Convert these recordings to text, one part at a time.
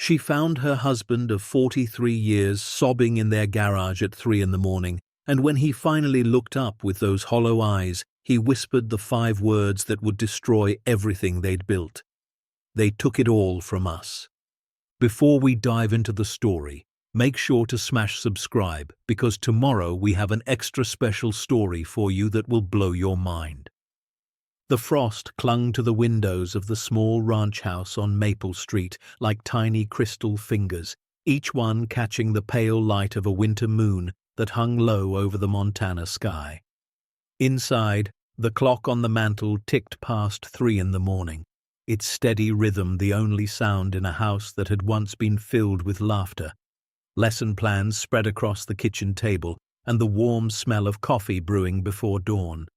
She found her husband of 43 years sobbing in their garage at 3 in the morning, and when he finally looked up with those hollow eyes, he whispered the 5 words that would destroy everything they'd built. They took it all from us. Before we dive into the story, make sure to smash subscribe because tomorrow we have an extra special story for you that will blow your mind. The frost clung to the windows of the small ranch house on Maple Street like tiny crystal fingers, each one catching the pale light of a winter moon that hung low over the Montana sky. Inside, the clock on the mantel ticked past 3 in the morning, its steady rhythm the only sound in a house that had once been filled with laughter. Lesson plans spread across the kitchen table and the warm smell of coffee brewing before dawn.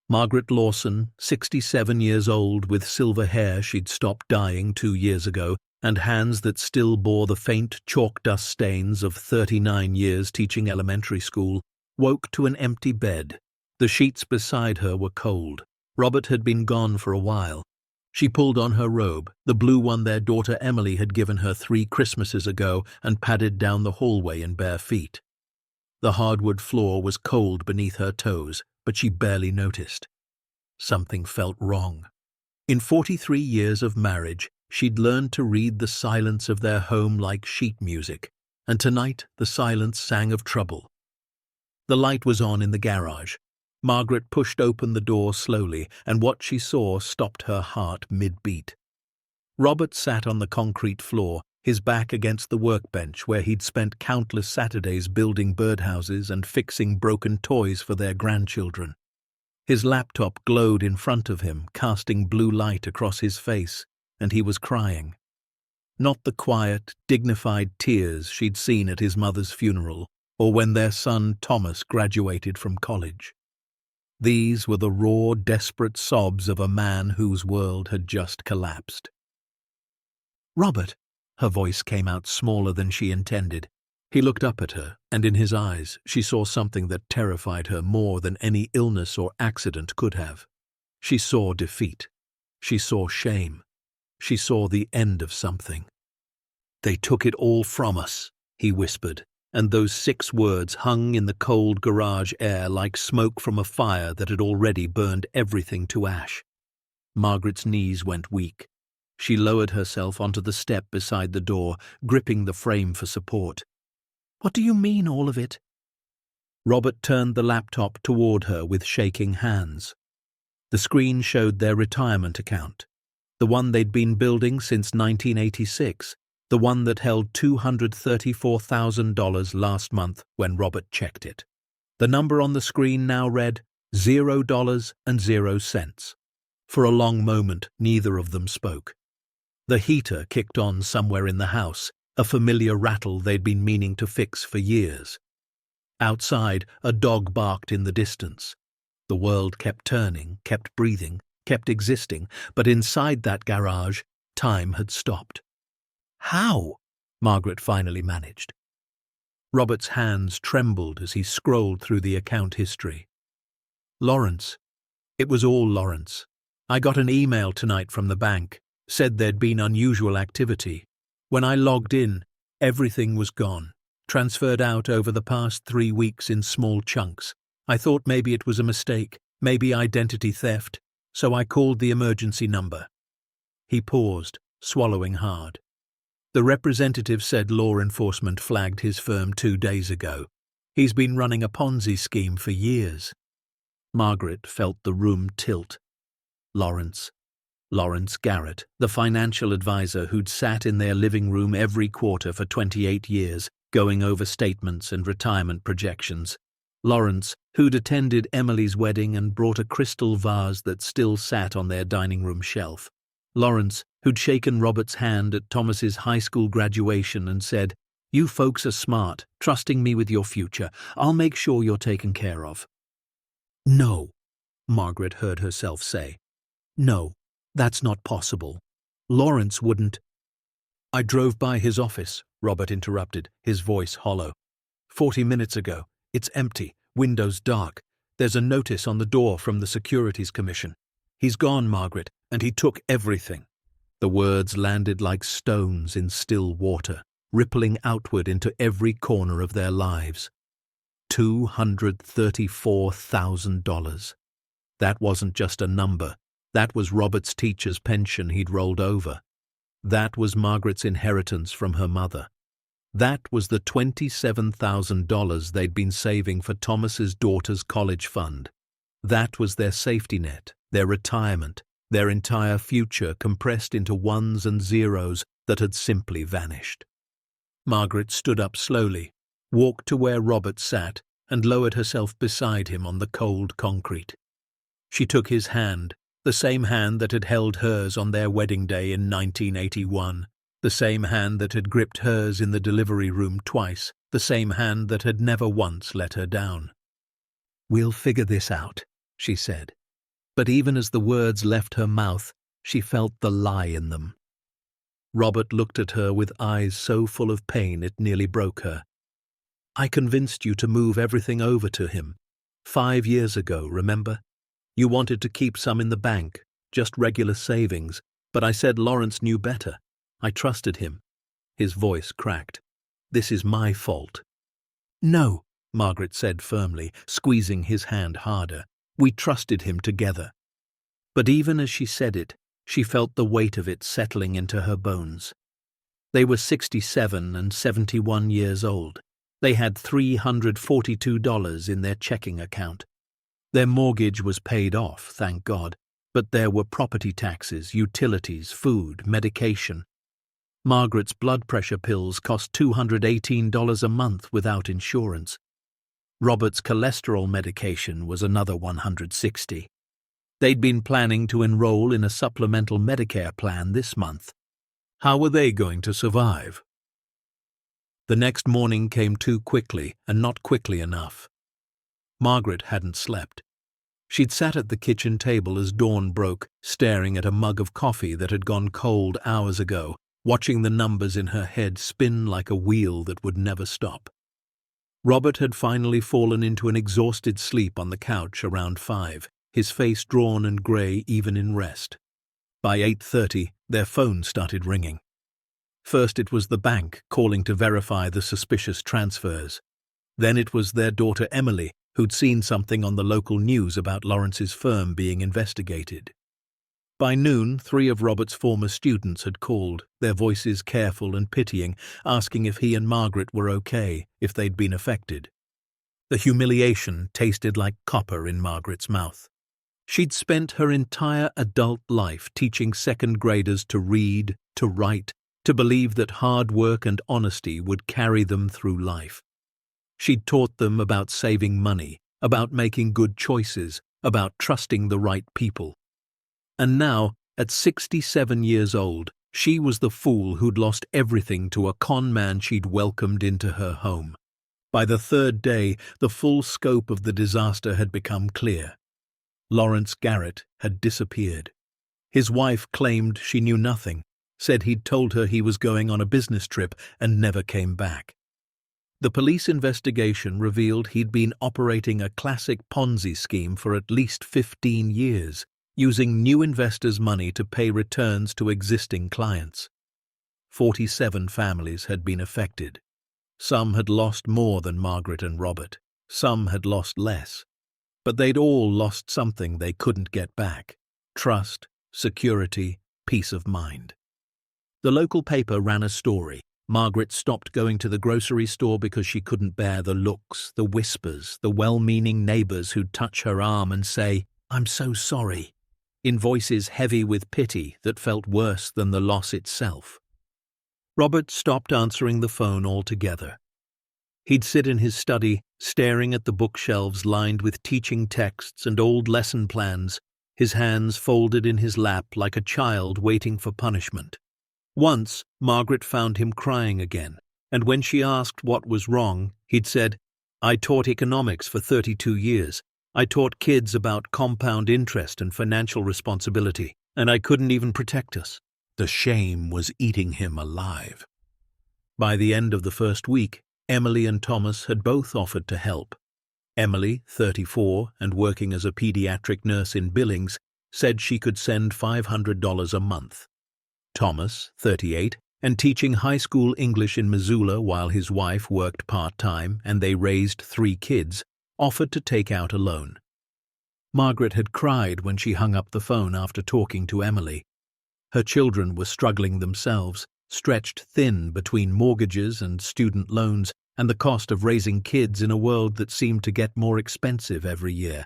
Margaret Lawson, 67 years old with silver hair she'd stopped dyeing 2 years ago and hands that still bore the faint chalk dust stains of 39 years teaching elementary school, woke to an empty bed. The sheets beside her were cold. Robert had been gone for a while. She pulled on her robe, the blue one their daughter Emily had given her 3 Christmases ago, and padded down the hallway in bare feet. The hardwood floor was cold beneath her toes, but she barely noticed. Something felt wrong. In 43 years of marriage, she'd learned to read the silence of their home like sheet music, and tonight the silence sang of trouble. The light was on in the garage. Margaret pushed open the door slowly, and what she saw stopped her heart mid-beat. Robert sat on the concrete floor, his back against the workbench where he'd spent countless Saturdays building birdhouses and fixing broken toys for their grandchildren. His laptop glowed in front of him, casting blue light across his face, and he was crying. Not the quiet, dignified tears she'd seen at his mother's funeral, or when their son Thomas graduated from college. These were the raw, desperate sobs of a man whose world had just collapsed. "Robert," her voice came out smaller than she intended. He looked up at her, and in his eyes she saw something that terrified her more than any illness or accident could have. She saw defeat. She saw shame. She saw the end of something. "They took it all from us," he whispered, and those 6 words hung in the cold garage air like smoke from a fire that had already burned everything to ash. Margaret's knees went weak. She lowered herself onto the step beside the door, gripping the frame for support. "What do you mean, all of it?" Robert turned the laptop toward her with shaking hands. The screen showed their retirement account, the one they'd been building since 1986, the one that held $234,000 last month when Robert checked it. The number on the screen now read $0.00. For a long moment, neither of them spoke. The heater kicked on somewhere in the house, a familiar rattle they'd been meaning to fix for years. Outside, a dog barked in the distance. The world kept turning, kept breathing, kept existing, but inside that garage, time had stopped. "How?" Margaret finally managed. Robert's hands trembled as he scrolled through the account history. "Lawrence. It was all Lawrence. I got an email tonight from the bank. Said there'd been unusual activity. When I logged in, everything was gone, transferred out over the past 3 weeks in small chunks. I thought maybe it was a mistake, maybe identity theft, so I called the emergency number." He paused, swallowing hard. "The representative said law enforcement flagged his firm 2 days ago. He's been running a Ponzi scheme for years." Margaret felt the room tilt. Lawrence Garrett, the financial advisor who'd sat in their living room every quarter for 28 years, going over statements and retirement projections. Lawrence, who'd attended Emily's wedding and brought a crystal vase that still sat on their dining room shelf. Lawrence, who'd shaken Robert's hand at Thomas's high school graduation and said, "You folks are smart, trusting me with your future. I'll make sure you're taken care of." "No," Margaret heard herself say. "No. That's not possible. Lawrence wouldn't." "I drove by his office," Robert interrupted, his voice hollow. 40 minutes ago. It's empty, windows dark. There's a notice on the door from the Securities Commission. He's gone, Margaret, and he took everything." The words landed like stones in still water, rippling outward into every corner of their lives. $234,000. That wasn't just a number. That was Robert's teacher's pension he'd rolled over. That was Margaret's inheritance from her mother. That was the $27,000 they'd been saving for Thomas's daughter's college fund. That was their safety net, their retirement, their entire future compressed into ones and zeros that had simply vanished. Margaret stood up slowly, walked to where Robert sat, and lowered herself beside him on the cold concrete. She took his hand, the same hand that had held hers on their wedding day in 1981, the same hand that had gripped hers in the delivery room twice, the same hand that had never once let her down. "We'll figure this out," she said. But even as the words left her mouth, she felt the lie in them. Robert looked at her with eyes so full of pain it nearly broke her. "I convinced you to move everything over to him. 5 years ago, remember? You wanted to keep some in the bank, just regular savings, but I said Lawrence knew better. I trusted him." His voice cracked. "This is my fault." "No," Margaret said firmly, squeezing his hand harder. "We trusted him together." But even as she said it, she felt the weight of it settling into her bones. They were 67 and 71 years old. They had $342 in their checking account. Their mortgage was paid off, thank God, but there were property taxes, utilities, food, medication. Margaret's blood pressure pills cost $218 a month without insurance. Robert's cholesterol medication was another $160. They'd been planning to enroll in a supplemental Medicare plan this month. How were they going to survive? The next morning came too quickly, and not quickly enough. Margaret hadn't slept. She'd sat at the kitchen table as dawn broke, staring at a mug of coffee that had gone cold hours ago, watching the numbers in her head spin like a wheel that would never stop. Robert had finally fallen into an exhausted sleep on the couch around 5, his face drawn and grey even in rest. By 8:30, their phone started ringing. First it was the bank calling to verify the suspicious transfers. Then it was their daughter Emily, who'd seen something on the local news about Lawrence's firm being investigated. By noon, 3 of Robert's former students had called, their voices careful and pitying, asking if he and Margaret were okay, if they'd been affected. The humiliation tasted like copper in Margaret's mouth. She'd spent her entire adult life teaching second graders to read, to write, to believe that hard work and honesty would carry them through life. She'd taught them about saving money, about making good choices, about trusting the right people. And now, at 67 years old, she was the fool who'd lost everything to a con man she'd welcomed into her home. By the 3rd day, the full scope of the disaster had become clear. Lawrence Garrett had disappeared. His wife claimed she knew nothing, said he'd told her he was going on a business trip and never came back. The police investigation revealed he'd been operating a classic Ponzi scheme for at least 15 years, using new investors' money to pay returns to existing clients. 47 families had been affected. Some had lost more than Margaret and Robert. Some had lost less. But they'd all lost something they couldn't get back: trust, security, peace of mind. The local paper ran a story. Margaret stopped going to the grocery store because she couldn't bear the looks, the whispers, the well-meaning neighbors who'd touch her arm and say, "I'm so sorry," in voices heavy with pity that felt worse than the loss itself. Robert stopped answering the phone altogether. He'd sit in his study, staring at the bookshelves lined with teaching texts and old lesson plans, his hands folded in his lap like a child waiting for punishment. Once, Margaret found him crying again, and when she asked what was wrong, he'd said, "I taught economics for 32 years. I taught kids about compound interest and financial responsibility, and I couldn't even protect us." The shame was eating him alive. By the end of the first week, Emily and Thomas had both offered to help. Emily, 34 and working as a pediatric nurse in Billings, said she could send $500 a month. Thomas, 38, and teaching high school English in Missoula while his wife worked part-time and they raised 3 kids, offered to take out a loan. Margaret had cried when she hung up the phone after talking to Emily. Her children were struggling themselves, stretched thin between mortgages and student loans and the cost of raising kids in a world that seemed to get more expensive every year.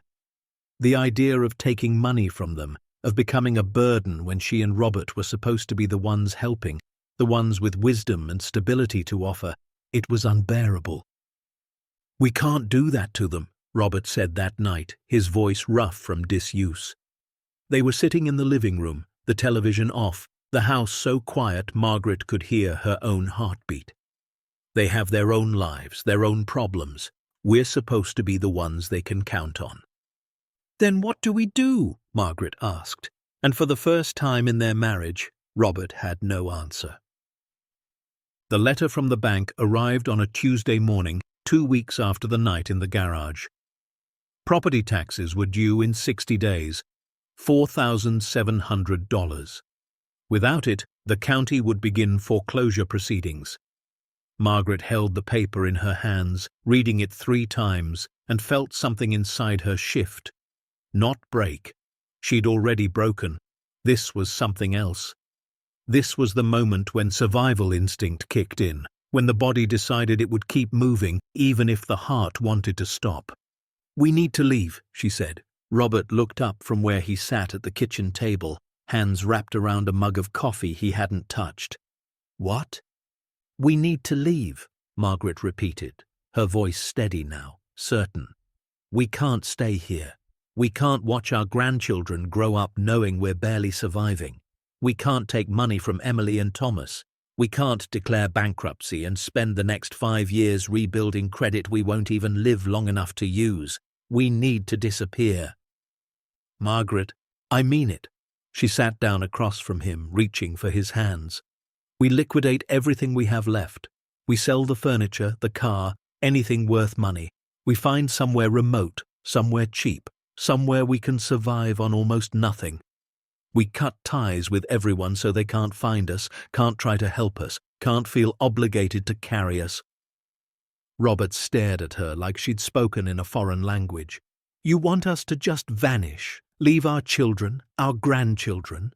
The idea of taking money from them, of becoming a burden when she and Robert were supposed to be the ones helping, the ones with wisdom and stability to offer, it was unbearable. "We can't do that to them," Robert said that night, his voice rough from disuse. They were sitting in the living room, the television off, the house so quiet Margaret could hear her own heartbeat. "They have their own lives, their own problems. We're supposed to be the ones they can count on." "Then what do we do?" Margaret asked, and for the first time in their marriage, Robert had no answer. The letter from the bank arrived on a Tuesday morning, 2 weeks after the night in the garage. Property taxes were due in 60 days, $4,700. Without it, the county would begin foreclosure proceedings. Margaret held the paper in her hands, reading it 3 times, and felt something inside her shift. Not break. She'd already broken. This was something else. This was the moment when survival instinct kicked in, when the body decided it would keep moving even if the heart wanted to stop. "We need to leave," she said. Robert looked up from where he sat at the kitchen table, hands wrapped around a mug of coffee he hadn't touched. "What?" "We need to leave," Margaret repeated, her voice steady now, certain. "We can't stay here. We can't watch our grandchildren grow up knowing we're barely surviving. We can't take money from Emily and Thomas. We can't declare bankruptcy and spend the next 5 years rebuilding credit we won't even live long enough to use. We need to disappear." "Margaret, I mean it." She sat down across from him, reaching for his hands. "We liquidate everything we have left. We sell the furniture, the car, anything worth money. We find somewhere remote, somewhere cheap, somewhere we can survive on almost nothing. We cut ties with everyone so they can't find us, can't try to help us, can't feel obligated to carry us." Robert stared at her like she'd spoken in a foreign language. "You want us to just vanish, leave our children, our grandchildren?"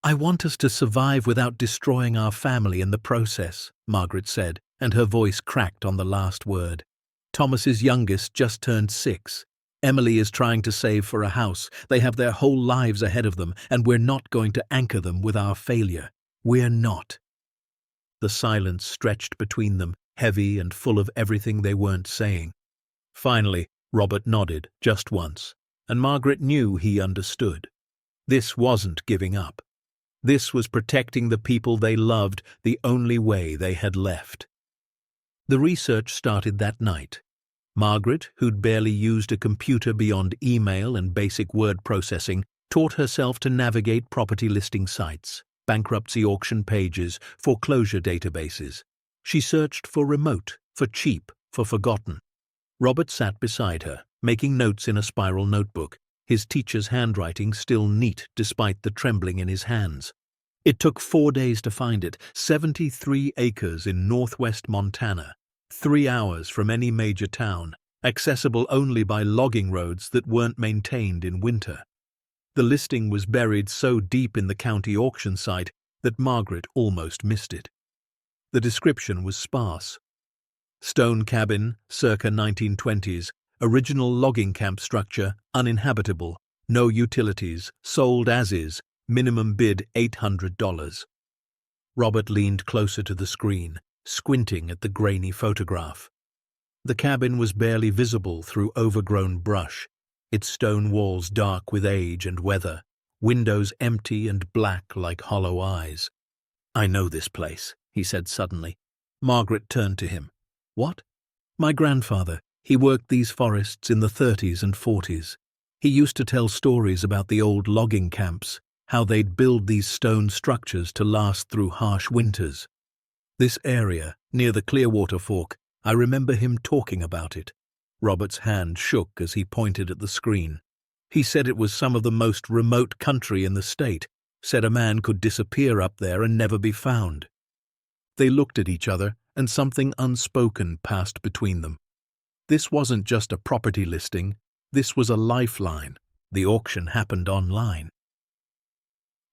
"I want us to survive without destroying our family in the process," Margaret said, and her voice cracked on the last word. "Thomas's youngest just turned 6. Emily is trying to save for a house. They have their whole lives ahead of them, and we're not going to anchor them with our failure. We're not." The silence stretched between them, heavy and full of everything they weren't saying. Finally, Robert nodded, just once, and Margaret knew he understood. This wasn't giving up. This was protecting the people they loved the only way they had left. The research started that night. Margaret, who'd barely used a computer beyond email and basic word processing, taught herself to navigate property listing sites, bankruptcy auction pages, foreclosure databases. She searched for remote, for cheap, for forgotten. Robert sat beside her, making notes in a spiral notebook, his teacher's handwriting still neat despite the trembling in his hands. It took 4 days to find it, 73 acres in northwest Montana. 3 hours from any major town, accessible only by logging roads that weren't maintained in winter. The listing was buried so deep in the county auction site that Margaret almost missed it. The description was sparse. Stone cabin, circa 1920s, original logging camp structure, uninhabitable, no utilities, sold as is, minimum bid $800. Robert leaned closer to the screen, squinting at the grainy photograph. The cabin was barely visible through overgrown brush, its stone walls dark with age and weather, windows empty and black like hollow eyes. "I know this place," he said suddenly. Margaret turned to him. "What?" "My grandfather. He worked these forests in the 30s and 40s. He used to tell stories about the old logging camps, how they'd build these stone structures to last through harsh winters. This area, near the Clearwater Fork, I remember him talking about it." Robert's hand shook as he pointed at the screen. "He said it was some of the most remote country in the state, said a man could disappear up there and never be found. They looked at each other, and something unspoken passed between them. This wasn't just a property listing, this was a lifeline. The auction happened online.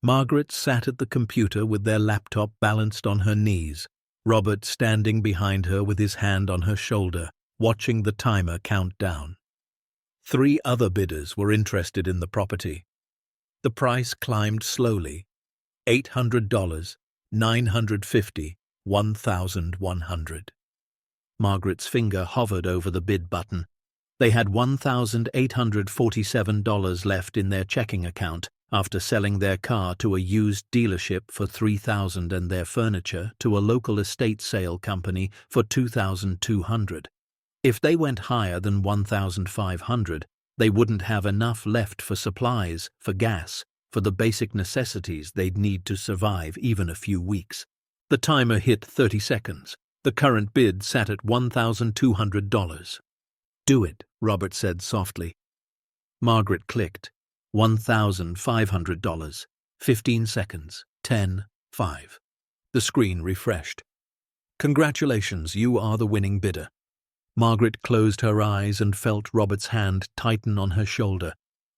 Margaret sat at the computer with their laptop balanced on her knees, Robert standing behind her with his hand on her shoulder, watching the timer count down. 3 other bidders were interested in the property. The price climbed slowly. $800, $950, $1,100. Margaret's finger hovered over the bid button. They had $1,847 left in their checking account after selling their car to a used dealership for $3,000 and their furniture to a local estate sale company for $2,200. If they went higher than $1,500, they wouldn't have enough left for supplies, for gas, for the basic necessities they'd need to survive even a few weeks. The timer hit 30 seconds. The current bid sat at $1,200. "Do it," Robert said softly. Margaret clicked. $1,500. 15 seconds. 10, 5. The screen refreshed. "Congratulations, you are the winning bidder." Margaret closed her eyes and felt Robert's hand tighten on her shoulder.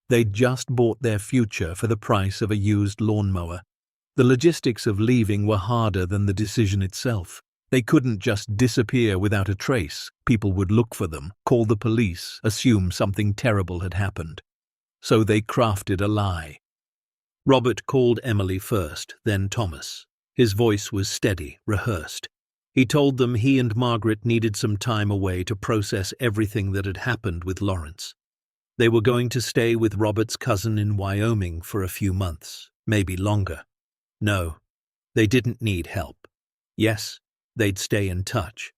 They'd just bought their future for the price of a used lawnmower. The logistics of leaving were harder than the decision itself. They couldn't just disappear without a trace. People would look for them, call the police, assume something terrible had happened. So they crafted a lie. Robert called Emily first, then Thomas. His voice was steady, rehearsed. He told them he and Margaret needed some time away to process everything that had happened with Lawrence. They were going to stay with Robert's cousin in Wyoming for a few months, maybe longer. No, they didn't need help. Yes, they'd stay in touch.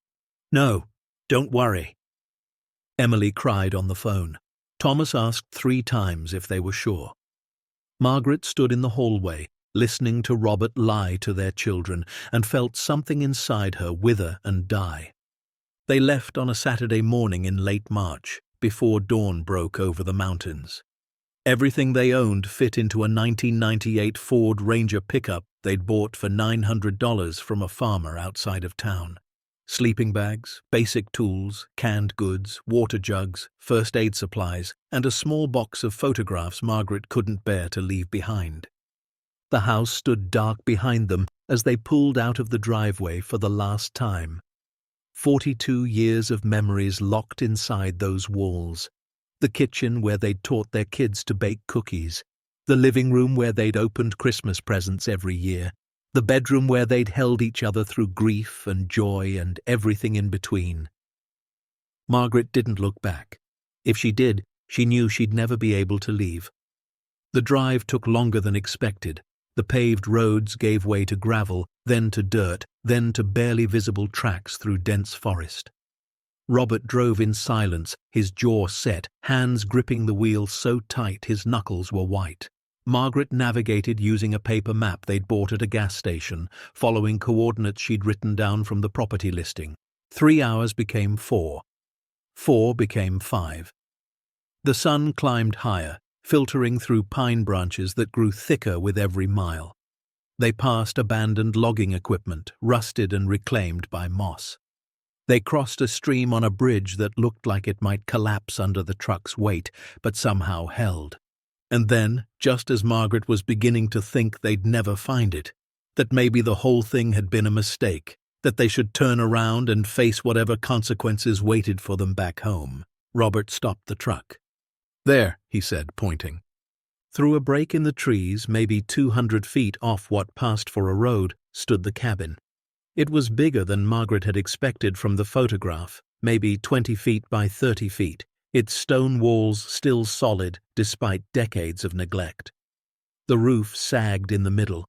No, don't worry. Emily cried on the phone. Thomas asked 3 times if they were sure. Margaret stood in the hallway, listening to Robert lie to their children, and felt something inside her wither and die. They left on a Saturday morning in late March, before dawn broke over the mountains. Everything they owned fit into a 1998 Ford Ranger pickup they'd bought for $900 from a farmer outside of town. Sleeping bags, basic tools, canned goods, water jugs, first aid supplies, and a small box of photographs Margaret couldn't bear to leave behind. The house stood dark behind them as they pulled out of the driveway for the last time. 42 years of memories locked inside those walls. The kitchen where they'd taught their kids to bake cookies. The living room where they'd opened Christmas presents every year. The bedroom where they'd held each other through grief and joy and everything in between. Margaret didn't look back. If she did, she knew she'd never be able to leave. The drive took longer than expected. The paved roads gave way to gravel, then to dirt, then to barely visible tracks through dense forest. Robert drove in silence, his jaw set, hands gripping the wheel so tight his knuckles were white. Margaret navigated using a paper map they'd bought at a gas station, following coordinates she'd written down from the property listing. 3 hours became 4. 4 became 5. The sun climbed higher, filtering through pine branches that grew thicker with every mile. They passed abandoned logging equipment, rusted and reclaimed by moss. They crossed a stream on a bridge that looked like it might collapse under the truck's weight, but somehow held. And then, just as Margaret was beginning to think they'd never find it, that maybe the whole thing had been a mistake, that they should turn around and face whatever consequences waited for them back home, Robert stopped the truck. "There," he said, pointing. Through a break in the trees, maybe 200 feet off what passed for a road, stood the cabin. It was bigger than Margaret had expected from the photograph, maybe 20 feet by 30 feet, its stone walls still solid despite decades of neglect. The roof sagged in the middle.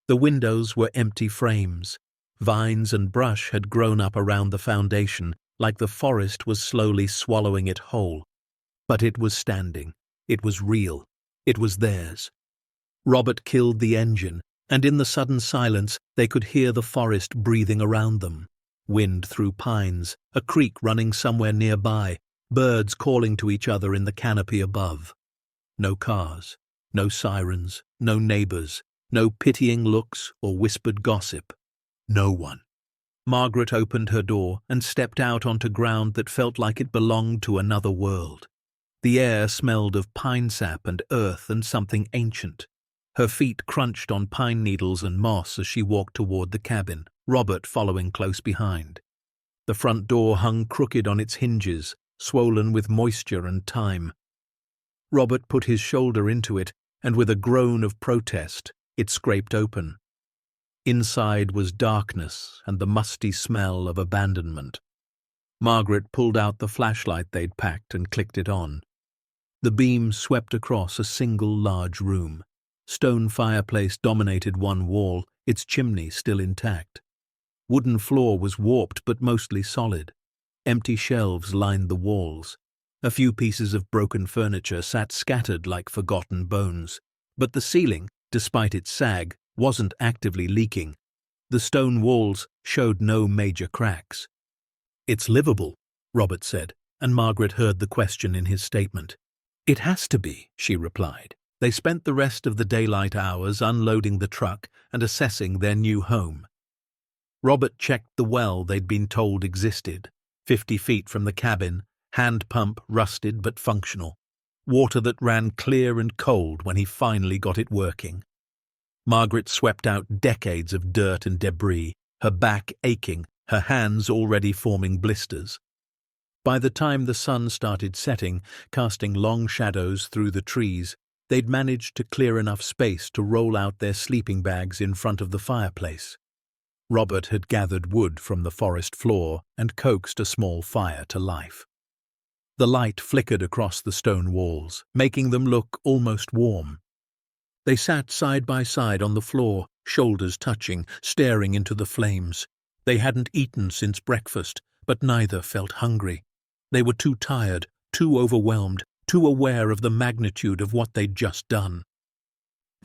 The windows were empty frames. Vines and brush had grown up around the foundation, like the forest was slowly swallowing it whole. But it was standing. It was real. It was theirs. Robert killed the engine, and in the sudden silence they could hear the forest breathing around them. Wind through pines, a creek running somewhere nearby, birds calling to each other in the canopy above. No cars, no sirens, no neighbors, No pitying looks or whispered gossip. No one. Margaret opened her door and stepped out onto ground that felt like it belonged to another world. The air smelled of pine sap and earth and something ancient. Her feet crunched on pine needles and moss as she walked toward the cabin, Robert following close behind. The front door hung crooked on its hinges, swollen with moisture and time. Robert put his shoulder into it, and with a groan of protest, it scraped open. Inside was darkness and the musty smell of abandonment. Margaret pulled out the flashlight they'd packed and clicked it on. The beam swept across a single large room. Stone fireplace dominated one wall, its chimney still intact. Wooden floor was warped but mostly solid. Empty shelves lined the walls. A few pieces of broken furniture sat scattered like forgotten bones. But the ceiling, despite its sag, wasn't actively leaking. The stone walls showed no major cracks. "It's livable," Robert said, and Margaret heard the question in his statement. "It has to be," she replied. They spent the rest of the daylight hours unloading the truck and assessing their new home. Robert checked the well they'd been told existed. 50 feet from the cabin, hand pump rusted but functional. Water that ran clear and cold when he finally got it working. Margaret swept out decades of dirt and debris, her back aching, her hands already forming blisters. By the time the sun started setting, casting long shadows through the trees, they'd managed to clear enough space to roll out their sleeping bags in front of the fireplace. Robert had gathered wood from the forest floor and coaxed a small fire to life. The light flickered across the stone walls, making them look almost warm. They sat side by side on the floor, shoulders touching, staring into the flames. They hadn't eaten since breakfast, but neither felt hungry. They were too tired, too overwhelmed, too aware of the magnitude of what they'd just done.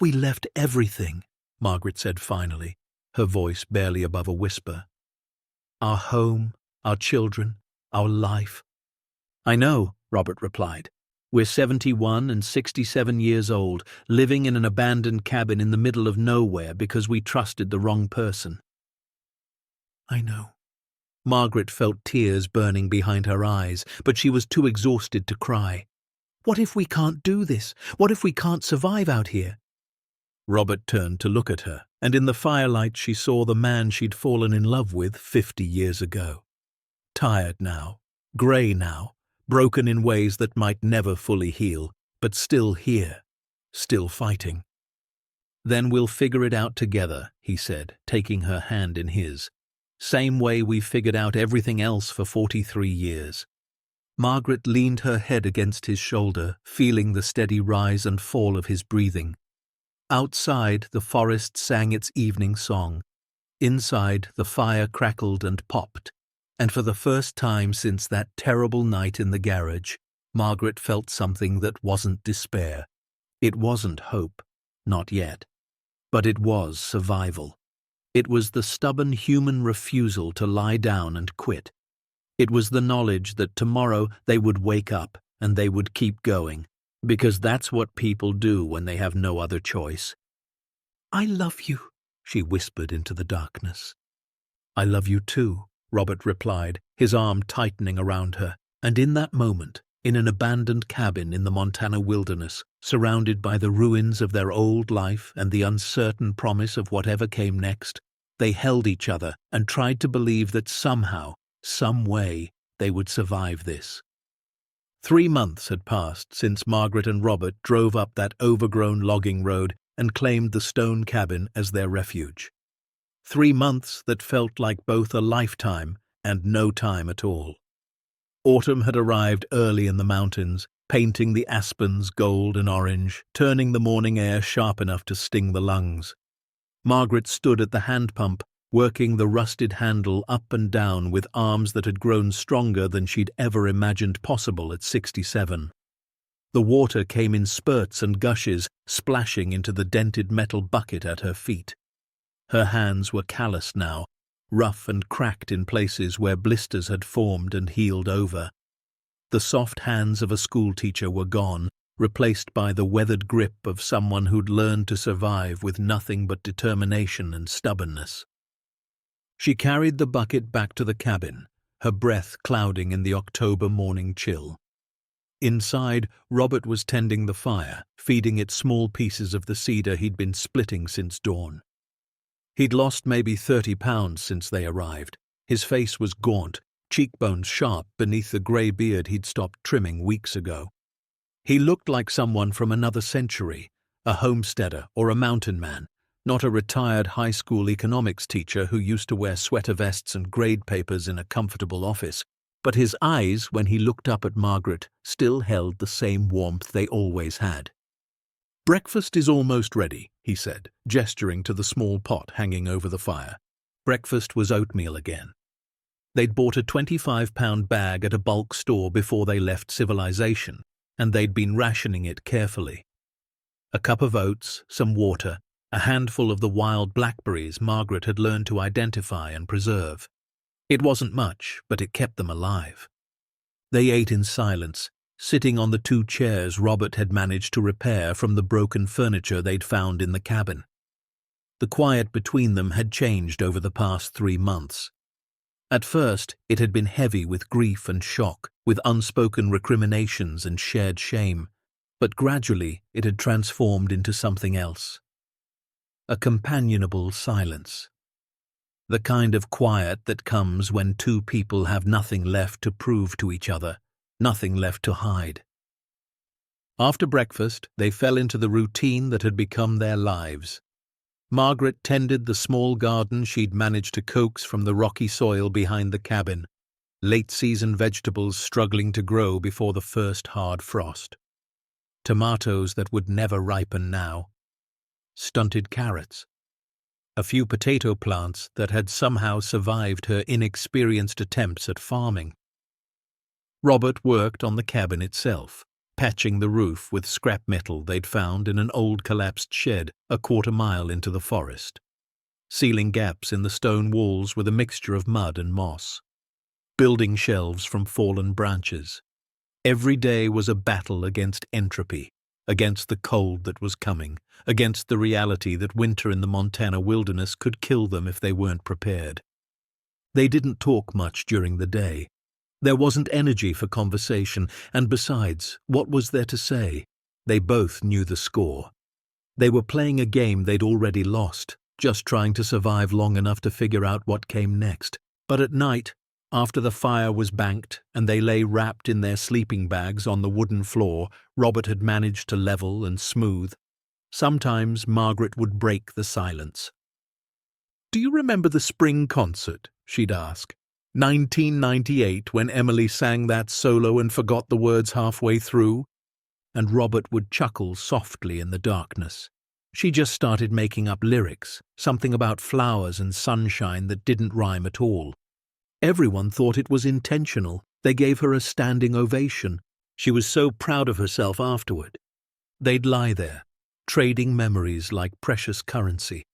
"We left everything," Margaret said finally, her voice barely above a whisper. "Our home, our children, our life." "I know," Robert replied. "We're 71 and 67 years old, living in an abandoned cabin in the middle of nowhere because we trusted the wrong person." "I know." Margaret felt tears burning behind her eyes, but she was too exhausted to cry. "What if we can't do this? What if we can't survive out here?" Robert turned to look at her, and in the firelight she saw the man she'd fallen in love with 50 years ago. Tired now, grey now, broken in ways that might never fully heal, but still here, still fighting. "Then we'll figure it out together," he said, taking her hand in his. "Same way we figured out everything else for 43 years. Margaret leaned her head against his shoulder, feeling the steady rise and fall of his breathing. Outside, the forest sang its evening song. Inside, the fire crackled and popped. And for the first time since that terrible night in the garage, Margaret felt something that wasn't despair. It wasn't hope, not yet. But it was survival. It was the stubborn human refusal to lie down and quit. It was the knowledge that tomorrow they would wake up and they would keep going, because that's what people do when they have no other choice. "I love you," she whispered into the darkness. "I love you too," Robert replied, his arm tightening around her, and in that moment, in an abandoned cabin in the Montana wilderness, surrounded by the ruins of their old life and the uncertain promise of whatever came next, they held each other and tried to believe that somehow, some way, they would survive this. 3 months had passed since Margaret and Robert drove up that overgrown logging road and claimed the stone cabin as their refuge. 3 months that felt like both a lifetime and no time at all. Autumn had arrived early in the mountains, painting the aspens gold and orange, turning the morning air sharp enough to sting the lungs. Margaret stood at the hand pump, working the rusted handle up and down with arms that had grown stronger than she'd ever imagined possible at 67. The water came in spurts and gushes, splashing into the dented metal bucket at her feet. Her hands were calloused now, rough and cracked in places where blisters had formed and healed over. The soft hands of a schoolteacher were gone, replaced by the weathered grip of someone who'd learned to survive with nothing but determination and stubbornness. She carried the bucket back to the cabin, her breath clouding in the October morning chill. Inside, Robert was tending the fire, feeding it small pieces of the cedar he'd been splitting since dawn. He'd lost maybe 30 pounds since they arrived. His face was gaunt, cheekbones sharp beneath the grey beard he'd stopped trimming weeks ago. He looked like someone from another century, a homesteader or a mountain man, not a retired high school economics teacher who used to wear sweater vests and grade papers in a comfortable office. But his eyes, when he looked up at Margaret, still held the same warmth they always had. "Breakfast is almost ready," he said, gesturing to the small pot hanging over the fire. Breakfast was oatmeal again. They'd bought a 25-pound bag at a bulk store before they left civilization, and they'd been rationing it carefully. A cup of oats, some water, a handful of the wild blackberries Margaret had learned to identify and preserve. It wasn't much, but it kept them alive. They ate in silence, sitting on the 2 chairs Robert had managed to repair from the broken furniture they'd found in the cabin. The quiet between them had changed over the past 3 months. At first, it had been heavy with grief and shock, with unspoken recriminations and shared shame, but gradually it had transformed into something else. A companionable silence. The kind of quiet that comes when 2 people have nothing left to prove to each other, nothing left to hide. After breakfast, they fell into the routine that had become their lives. Margaret tended the small garden she'd managed to coax from the rocky soil behind the cabin, late-season vegetables struggling to grow before the first hard frost. Tomatoes that would never ripen now. Stunted carrots. A few potato plants that had somehow survived her inexperienced attempts at farming. Robert worked on the cabin itself, patching the roof with scrap metal they'd found in an old collapsed shed a quarter-mile into the forest, sealing gaps in the stone walls with a mixture of mud and moss, building shelves from fallen branches. Every day was a battle against entropy, against the cold that was coming, against the reality that winter in the Montana wilderness could kill them if they weren't prepared. They didn't talk much during the day. There wasn't energy for conversation, and besides, what was there to say? They both knew the score. They were playing a game they'd already lost, just trying to survive long enough to figure out what came next. But at night, after the fire was banked and they lay wrapped in their sleeping bags on the wooden floor Robert had managed to level and smooth, sometimes Margaret would break the silence. "Do you remember the spring concert?" she'd ask. 1998, when Emily sang that solo and forgot the words halfway through? And Robert would chuckle softly in the darkness. She just started making up lyrics, something about flowers and sunshine that didn't rhyme at all. Everyone thought it was intentional. They gave her a standing ovation. She was so proud of herself afterward. They'd lie there, trading memories like precious currency.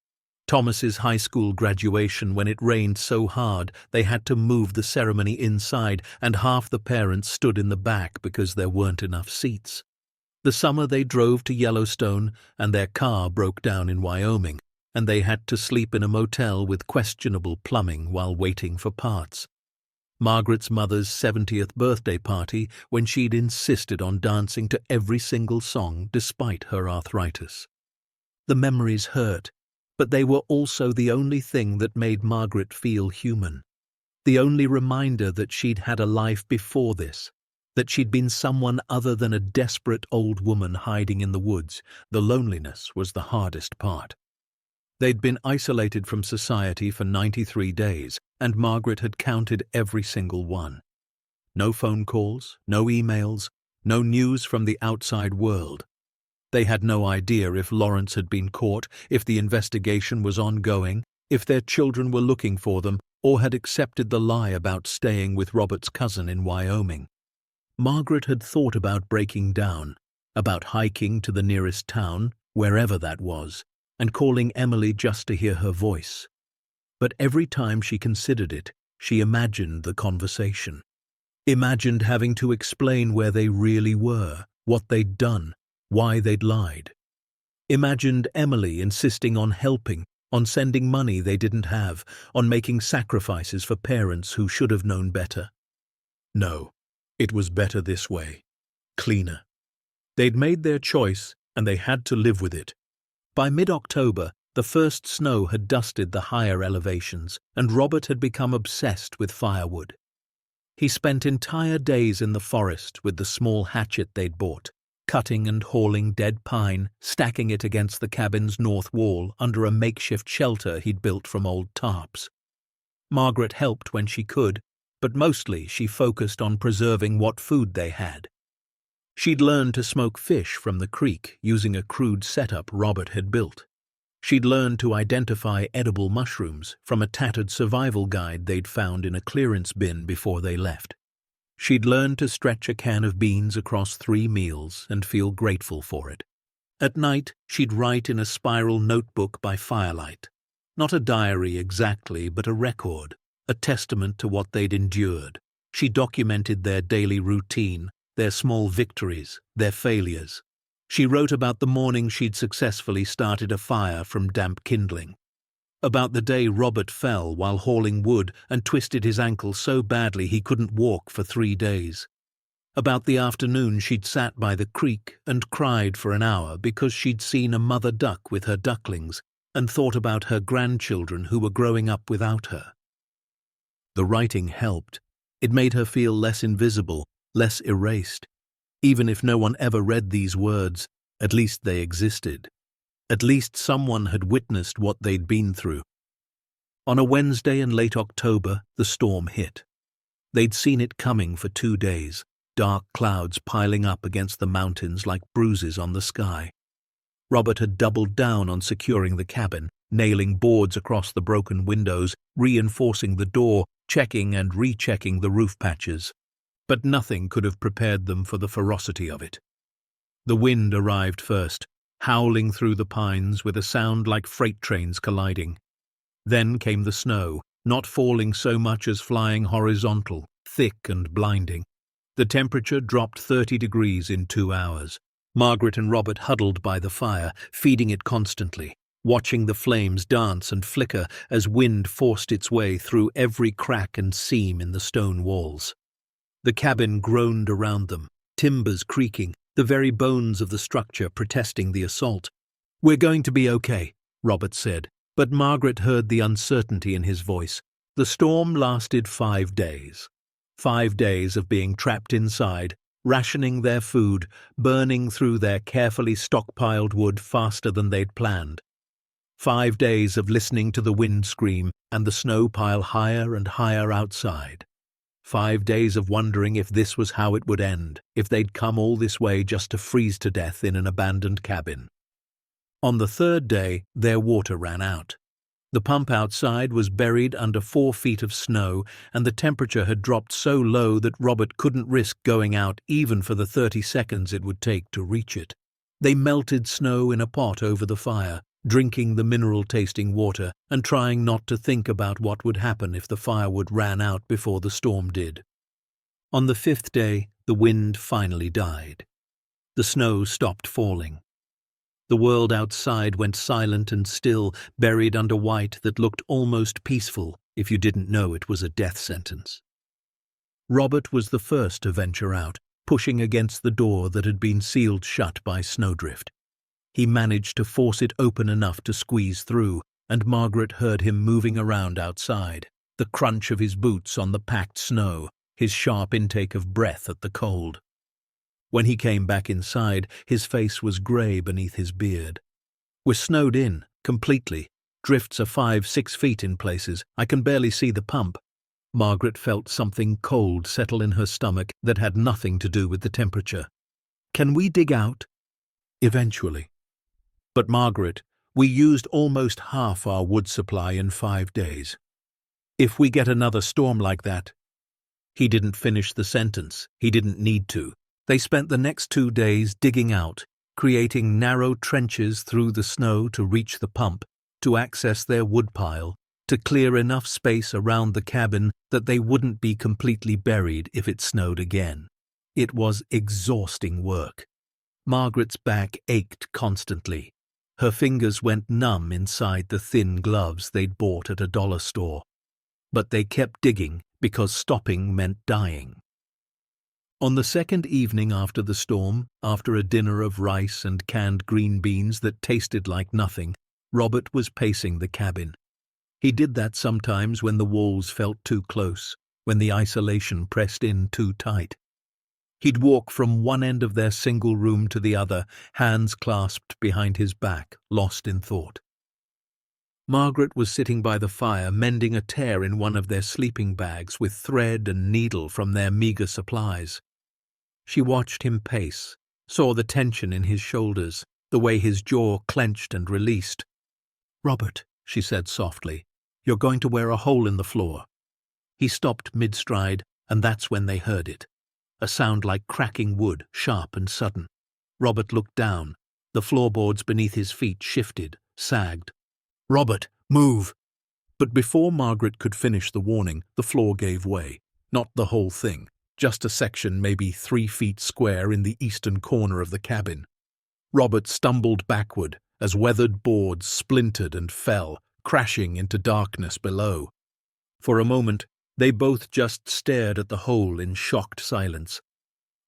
Thomas's high school graduation, when it rained so hard they had to move the ceremony inside and half the parents stood in the back because there weren't enough seats. The summer they drove to Yellowstone and their car broke down in Wyoming, and they had to sleep in a motel with questionable plumbing while waiting for parts. Margaret's mother's 70th birthday party, when she'd insisted on dancing to every single song despite her arthritis. The memories hurt, but they were also the only thing that made Margaret feel human. The only reminder that she'd had a life before this, that she'd been someone other than a desperate old woman hiding in the woods. The loneliness was the hardest part. They'd been isolated from society for 93 days, and Margaret had counted every single one. No phone calls, no emails, no news from the outside world. They had no idea if Lawrence had been caught, if the investigation was ongoing, if their children were looking for them, or had accepted the lie about staying with Robert's cousin in Wyoming. Margaret had thought about breaking down, about hiking to the nearest town, wherever that was, and calling Emily just to hear her voice. But every time she considered it, she imagined the conversation. Imagined having to explain where they really were, what they'd done, why they'd lied. Imagined Emily insisting on helping, on sending money they didn't have, on making sacrifices for parents who should have known better. No, it was better this way. Cleaner. They'd made their choice, and they had to live with it. By mid-October, the first snow had dusted the higher elevations, and Robert had become obsessed with firewood. He spent entire days in the forest with the small hatchet they'd bought, cutting and hauling dead pine, stacking it against the cabin's north wall under a makeshift shelter he'd built from old tarps. Margaret helped when she could, but mostly she focused on preserving what food they had. She'd learned to smoke fish from the creek using a crude setup Robert had built. She'd learned to identify edible mushrooms from a tattered survival guide they'd found in a clearance bin before they left. She'd learned to stretch a can of beans across 3 meals and feel grateful for it. At night, she'd write in a spiral notebook by firelight. Not a diary exactly, but a record, a testament to what they'd endured. She documented their daily routine, their small victories, their failures. She wrote about the morning she'd successfully started a fire from damp kindling. About the day Robert fell while hauling wood and twisted his ankle so badly he couldn't walk for 3 days. About the afternoon she'd sat by the creek and cried for an hour because she'd seen a mother duck with her ducklings and thought about her grandchildren who were growing up without her. The writing helped. It made her feel less invisible, less erased. Even if no one ever read these words, at least they existed. At least someone had witnessed what they'd been through. On a Wednesday in late October, the storm hit. They'd seen it coming for 2 days, dark clouds piling up against the mountains like bruises on the sky. Robert had doubled down on securing the cabin, nailing boards across the broken windows, reinforcing the door, checking and rechecking the roof patches. But nothing could have prepared them for the ferocity of it. The wind arrived first, howling through the pines with a sound like freight trains colliding. Then came the snow, not falling so much as flying horizontal, thick and blinding. The temperature dropped 30 degrees in 2 hours. Margaret and Robert huddled by the fire, feeding it constantly, watching the flames dance and flicker as wind forced its way through every crack and seam in the stone walls. The cabin groaned around them, timbers creaking, the very bones of the structure protesting the assault. "We're going to be okay," Robert said, but Margaret heard the uncertainty in his voice. The storm lasted 5 days. 5 days of being trapped inside, rationing their food, burning through their carefully stockpiled wood faster than they'd planned. 5 days of listening to the wind scream and the snow pile higher and higher outside. 5 days of wondering if this was how it would end, if they'd come all this way just to freeze to death in an abandoned cabin. On the 3rd day, their water ran out. The pump outside was buried under 4 feet of snow, and the temperature had dropped so low that Robert couldn't risk going out even for the 30 seconds it would take to reach it. They melted snow in a pot over the fire, drinking the mineral-tasting water and trying not to think about what would happen if the firewood ran out before the storm did. On the 5th day, the wind finally died. The snow stopped falling. The world outside went silent and still, buried under white that looked almost peaceful if you didn't know it was a death sentence. Robert was the first to venture out, pushing against the door that had been sealed shut by snowdrift. He managed to force it open enough to squeeze through, and Margaret heard him moving around outside, the crunch of his boots on the packed snow, his sharp intake of breath at the cold. When he came back inside, his face was grey beneath his beard. "We're snowed in, completely. Drifts are 5-6 feet in places. I can barely see the pump." Margaret felt something cold settle in her stomach that had nothing to do with the temperature. "Can we dig out?" "Eventually." "But Margaret, we used almost half our wood supply in 5 days. If we get another storm like that—" He didn't finish the sentence. He didn't need to. They spent the next 2 days digging out, creating narrow trenches through the snow to reach the pump, to access their woodpile, to clear enough space around the cabin that they wouldn't be completely buried if it snowed again. It was exhausting work, Margaret's back ached constantly. Her fingers went numb inside the thin gloves they'd bought at a dollar store. But they kept digging because stopping meant dying. On the second evening after the storm, after a dinner of rice and canned green beans that tasted like nothing, Robert was pacing the cabin. He did that sometimes when the walls felt too close, when the isolation pressed in too tight. He'd walk from one end of their single room to the other, hands clasped behind his back, lost in thought. Margaret was sitting by the fire, mending a tear in one of their sleeping bags with thread and needle from their meager supplies. She watched him pace, saw the tension in his shoulders, the way his jaw clenched and released. "Robert," she said softly, "you're going to wear a hole in the floor." He stopped mid-stride, and that's when they heard it. A sound like cracking wood, sharp and sudden. Robert looked down. The floorboards beneath his feet shifted, sagged. "Robert, move!" But before Margaret could finish the warning, the floor gave way. Not the whole thing, just a section maybe 3 feet square in the eastern corner of the cabin. Robert stumbled backward as weathered boards splintered and fell, crashing into darkness below. For a moment, they both just stared at the hole in shocked silence.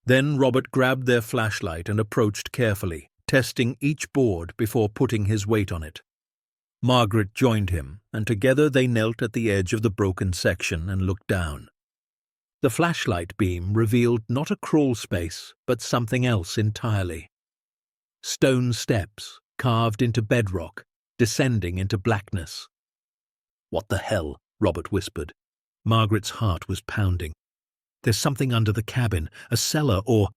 Then Robert grabbed their flashlight and approached carefully, testing each board before putting his weight on it. Margaret joined him, and together they knelt at the edge of the broken section and looked down. The flashlight beam revealed not a crawl space, but something else entirely. Stone steps, carved into bedrock, descending into blackness. "What the hell?" Robert whispered. Margaret's heart was pounding. "There's something under the cabin, a cellar or—"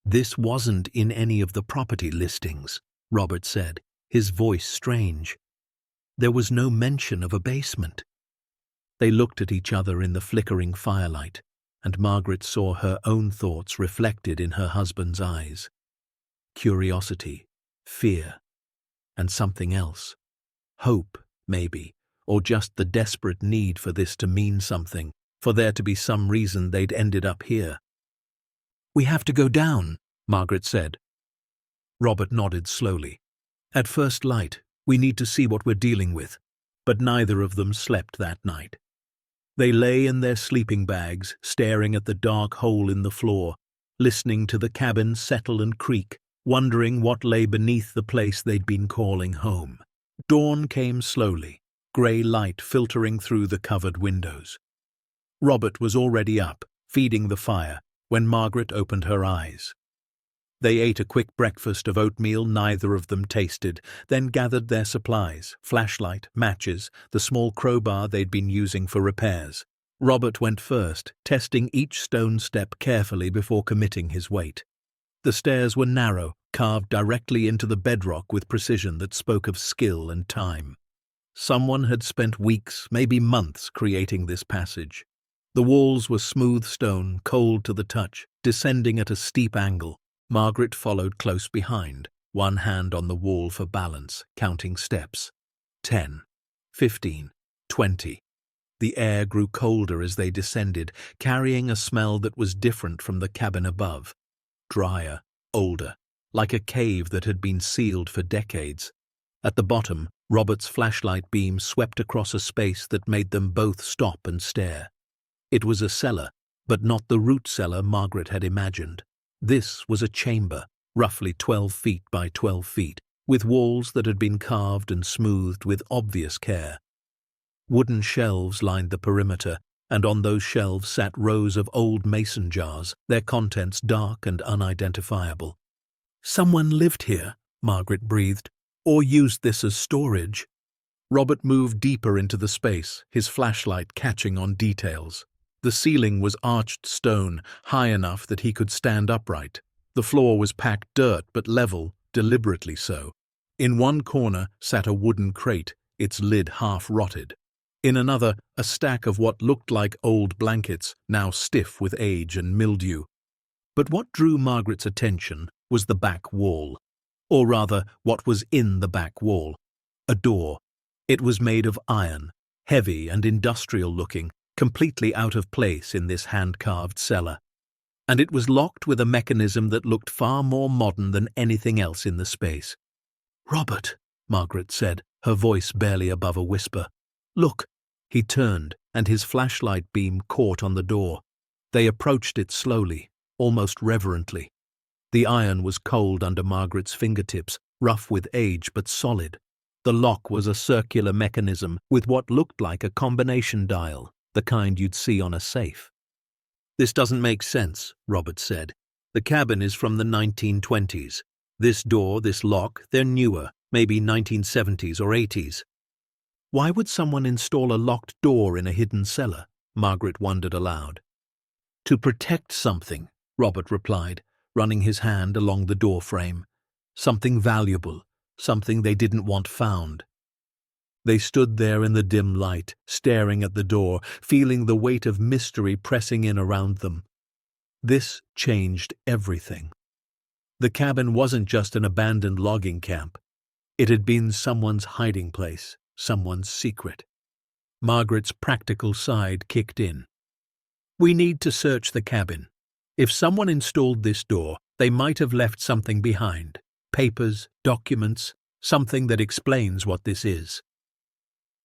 "This wasn't in any of the property listings," Robert said, his voice strange. There was no mention of a basement. They looked at each other in the flickering firelight, and Margaret saw her own thoughts reflected in her husband's eyes. Curiosity, fear, and something else. Hope, maybe, or just the desperate need for this to mean something, for there to be some reason they'd ended up here. "We have to go down," Margaret said. Robert nodded slowly. "At first light, we need to see what we're dealing with." But neither of them slept that night. They lay in their sleeping bags, staring at the dark hole in the floor, listening to the cabin settle and creak, wondering what lay beneath the place they'd been calling home. Dawn came slowly, grey light filtering through the covered windows. Robert was already up, feeding the fire, when Margaret opened her eyes. They ate a quick breakfast of oatmeal neither of them tasted, then gathered their supplies, flashlight, matches, the small crowbar they'd been using for repairs. Robert went first, testing each stone step carefully before committing his weight. The stairs were narrow, carved directly into the bedrock with precision that spoke of skill and time. Someone had spent weeks, maybe months, creating this passage. The walls were smooth stone, cold to the touch, descending at a steep angle. Margaret followed close behind, one hand on the wall for balance, counting steps. 10, 15, 20. The air grew colder as they descended, carrying a smell that was different from the cabin above. Drier, older, like a cave that had been sealed for decades. At the bottom, Robert's flashlight beam swept across a space that made them both stop and stare. It was a cellar, but not the root cellar Margaret had imagined. This was a chamber, roughly 12 feet by 12 feet, with walls that had been carved and smoothed with obvious care. Wooden shelves lined the perimeter, and on those shelves sat rows of old mason jars, their contents dark and unidentifiable. "Someone lived here," Margaret breathed, "or used this as storage." Robert moved deeper into the space, his flashlight catching on details. The ceiling was arched stone, high enough that he could stand upright. The floor was packed dirt, but level, deliberately so. In one corner sat a wooden crate, its lid half rotted. In another, a stack of what looked like old blankets, now stiff with age and mildew. But what drew Margaret's attention was the back wall. Or rather, what was in the back wall. A door. It was made of iron, heavy and industrial-looking, completely out of place in this hand-carved cellar. and it was locked with a mechanism that looked far more modern than anything else in the space. "Robert," Margaret said, her voice barely above a whisper. "Look." He turned, and his flashlight beam caught on the door. They approached it slowly, almost reverently. The iron was cold under Margaret's fingertips, rough with age but solid. The lock was a circular mechanism with what looked like a combination dial, the kind you'd see on a safe. "This doesn't make sense," Robert said. "The cabin is from the 1920s. This door, this lock, they're newer, maybe 1970s or 80s. Why would someone install a locked door in a hidden cellar?" Margaret wondered aloud. "To protect something," Robert replied, running his hand along the door frame. "Something valuable, something they didn't want found." They stood there in the dim light, staring at the door, feeling the weight of mystery pressing in around them. This changed everything. The cabin wasn't just an abandoned logging camp. It had been someone's hiding place, someone's secret. Margaret's practical side kicked in. "We need to search the cabin. If someone installed this door, they might have left something behind. Papers, documents, something that explains what this is."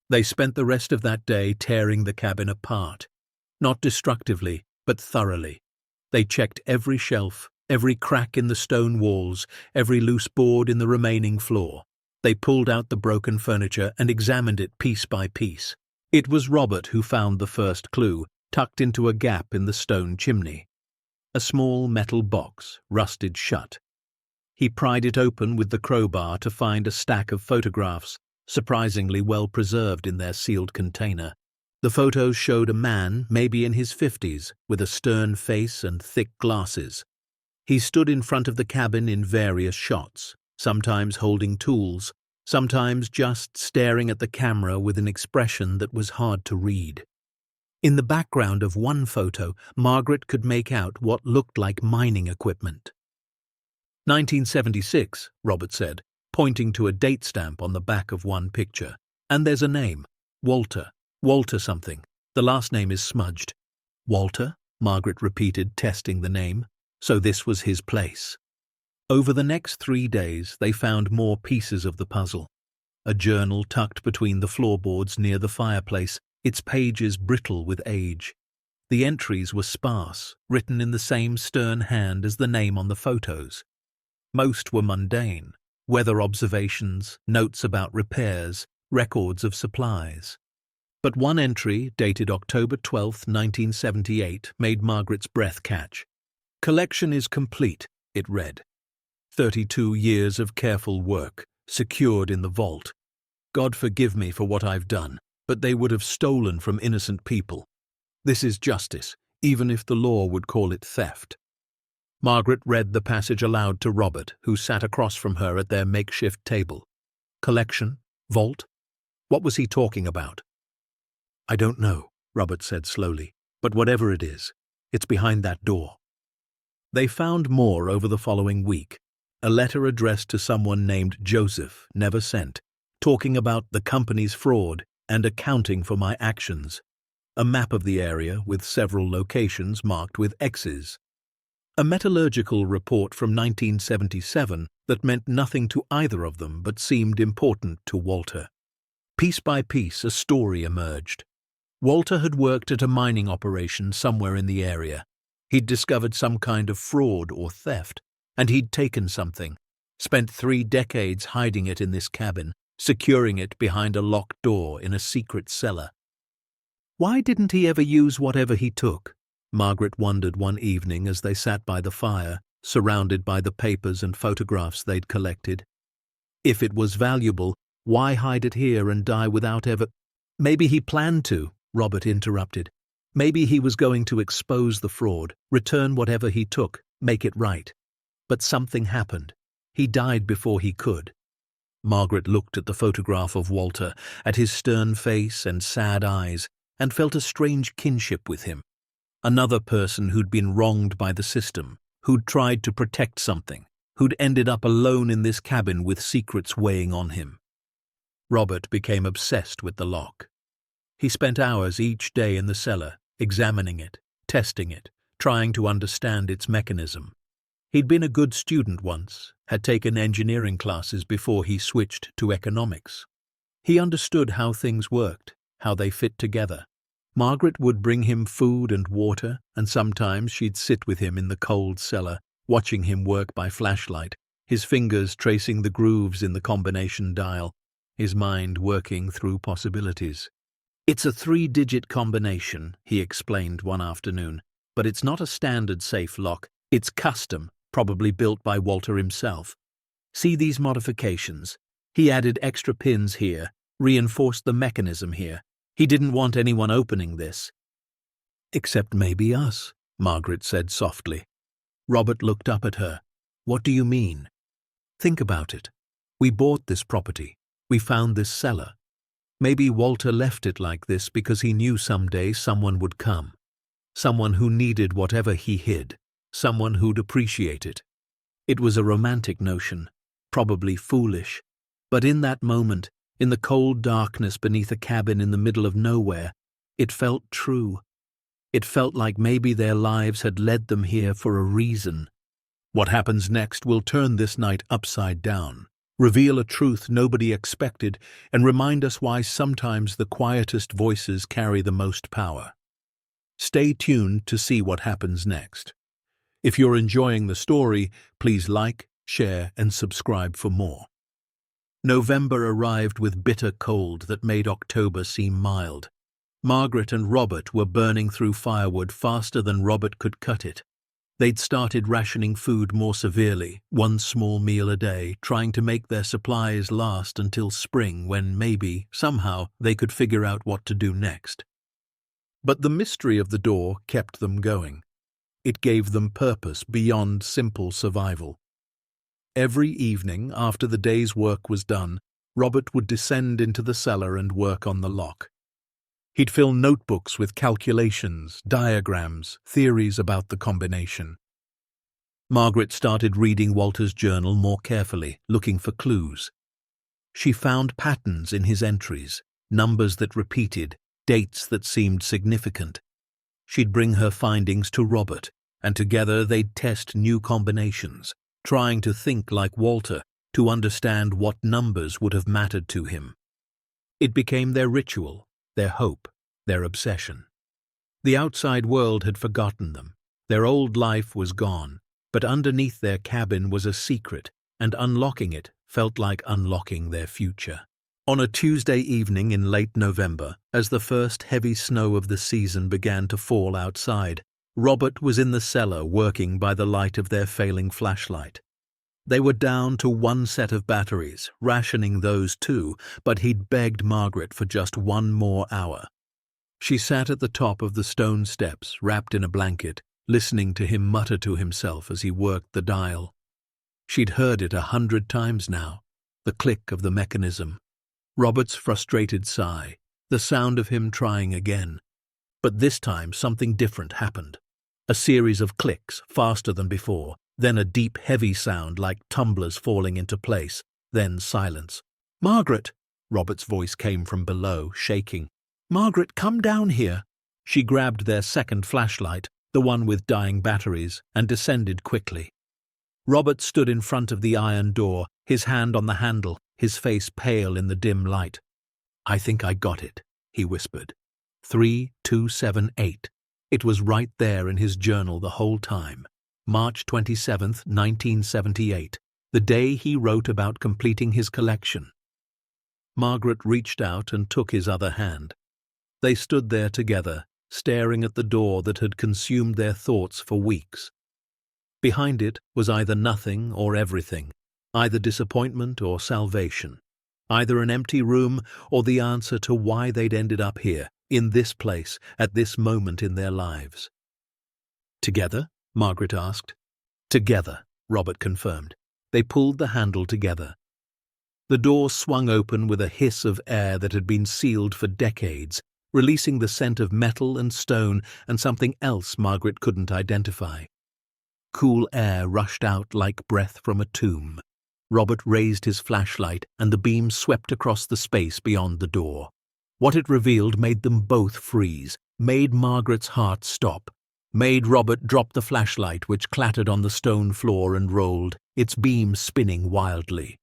They spent the rest of that day tearing the cabin apart. Not destructively, but thoroughly. They checked every shelf, every crack in the stone walls, every loose board in the remaining floor. They pulled out the broken furniture and examined it piece by piece. It was Robert who found the first clue, tucked into a gap in the stone chimney. A small metal box, rusted shut. He pried it open with the crowbar to find a stack of photographs, surprisingly well preserved in their sealed container. The photos showed a man, maybe in his 50s, with a stern face and thick glasses. He stood in front of the cabin in various shots, sometimes holding tools, sometimes just staring at the camera with an expression that was hard to read. In the background of one photo, Margaret could make out what looked like mining equipment. 1976, Robert said, pointing to a date stamp on the back of one picture. "And there's a name, Walter. Walter something. The last name is smudged." "Walter?" Margaret repeated, testing the name. So this was his place. Over the next 3 days, they found more pieces of the puzzle. A journal tucked between the floorboards near the fireplace, its pages brittle with age. The entries were sparse, written in the same stern hand as the name on the photos. Most were mundane: weather observations, notes about repairs, records of supplies. But one entry, dated October 12, 1978, made Margaret's breath catch. "Collection is complete," it read. 32 years of careful work, secured in the vault. God forgive me for what I've done, but they would have stolen from innocent people. This is justice, even if the law would call it theft." Margaret read the passage aloud to Robert, who sat across from her at their makeshift table. Collection? Vault? What was he talking about? "I don't know," Robert said slowly, "but whatever it is, it's behind that door." They found more over the following week. A letter addressed to someone named Joseph, never sent, talking about the company's fraud and accounting for my actions. A map of the area with several locations marked with X's. A metallurgical report from 1977 that meant nothing to either of them but seemed important to Walter. Piece by piece, a story emerged. Walter had worked at a mining operation somewhere in the area. He'd discovered some kind of fraud or theft, and he'd taken something, spent 3 decades hiding it in this cabin, securing it behind a locked door in a secret cellar. Why didn't he ever use whatever he took? Margaret wondered one evening as they sat by the fire, surrounded by the papers and photographs they'd collected. If it was valuable, why hide it here and die without ever— Maybe he planned to, Robert interrupted. Maybe he was going to expose the fraud, return whatever he took, make it right. But something happened. He died before he could. Margaret looked at the photograph of Walter, at his stern face and sad eyes, and felt a strange kinship with him. Another person who'd been wronged by the system, who'd tried to protect something, who'd ended up alone in this cabin with secrets weighing on him. Robert became obsessed with the lock. He spent hours each day in the cellar, examining it, testing it, trying to understand its mechanism. He'd been a good student once, had taken engineering classes before he switched to economics. He understood how things worked, how they fit together. Margaret would bring him food and water, and sometimes she'd sit with him in the cold cellar, watching him work by flashlight, his fingers tracing the grooves in the combination dial, his mind working through possibilities. "It's a 3-digit combination," he explained one afternoon, "but it's not a standard safe lock. It's custom, probably built by Walter himself. See these modifications? He added extra pins here, reinforced the mechanism here. He didn't want anyone opening this." "Except maybe us," Margaret said softly. Robert looked up at her. "What do you mean?" "Think about it. We bought this property. We found this cellar. Maybe Walter left it like this because he knew someday someone would come. Someone who needed whatever he hid. Someone who'd appreciate it. It was a romantic notion, probably foolish. But in that moment, in the cold darkness beneath a cabin in the middle of nowhere, it felt true. It felt like maybe their lives had led them here for a reason. What happens next will turn this night upside down, reveal a truth nobody expected, and remind us why sometimes the quietest voices carry the most power. Stay tuned to see what happens next. If you're enjoying the story, please like, share, and subscribe for more. November arrived with bitter cold that made October seem mild. Margaret and Robert were burning through firewood faster than Robert could cut it. They'd started rationing food more severely, one small meal a day, trying to make their supplies last until spring when maybe, somehow, they could figure out what to do next. But the mystery of the door kept them going. It gave them purpose beyond simple survival. Every evening, after the day's work was done, Robert would descend into the cellar and work on the lock. He'd fill notebooks with calculations, diagrams, theories about the combination. Margaret started reading Walter's journal more carefully, looking for clues. She found patterns in his entries, numbers that repeated, dates that seemed significant. She'd bring her findings to Robert, and together they'd test new combinations, trying to think like Walter, to understand what numbers would have mattered to him. It became their ritual, their hope, their obsession. The outside world had forgotten them. Their old life was gone, but underneath their cabin was a secret, and unlocking it felt like unlocking their future. On a Tuesday evening in late November, as the first heavy snow of the season began to fall outside, Robert was in the cellar working by the light of their failing flashlight. They were down to one set of batteries, rationing those too, but he'd begged Margaret for just one more hour. She sat at the top of the stone steps, wrapped in a blanket, listening to him mutter to himself as he worked the dial. She'd heard it 100 times now, the click of the mechanism. Robert's frustrated sigh, the sound of him trying again. But this time something different happened. A series of clicks, faster than before, then a deep, heavy sound like tumblers falling into place, then silence. "Margaret!" Robert's voice came from below, shaking. "Margaret, come down here!" She grabbed their second flashlight, the one with dying batteries, and descended quickly. Robert stood in front of the iron door, his hand on the handle, his face pale in the dim light. "I think I got it," he whispered. 3278. It was right there in his journal the whole time. March 27th, 1978, the day he wrote about completing his collection. Margaret reached out and took his other hand. They stood there together, staring at the door that had consumed their thoughts for weeks. Behind it was either nothing or everything, either disappointment or salvation, either an empty room or the answer to why they'd ended up here, in this place, at this moment in their lives. "Together?" Margaret asked. "Together," Robert confirmed. They pulled the handle together. The door swung open with a hiss of air that had been sealed for decades, releasing the scent of metal and stone and something else Margaret couldn't identify. Cool air rushed out like breath from a tomb. Robert raised his flashlight, and the beam swept across the space beyond the door. What it revealed made them both freeze, made Margaret's heart stop. made Robert drop the flashlight, which clattered on the stone floor and rolled, its beam spinning wildly.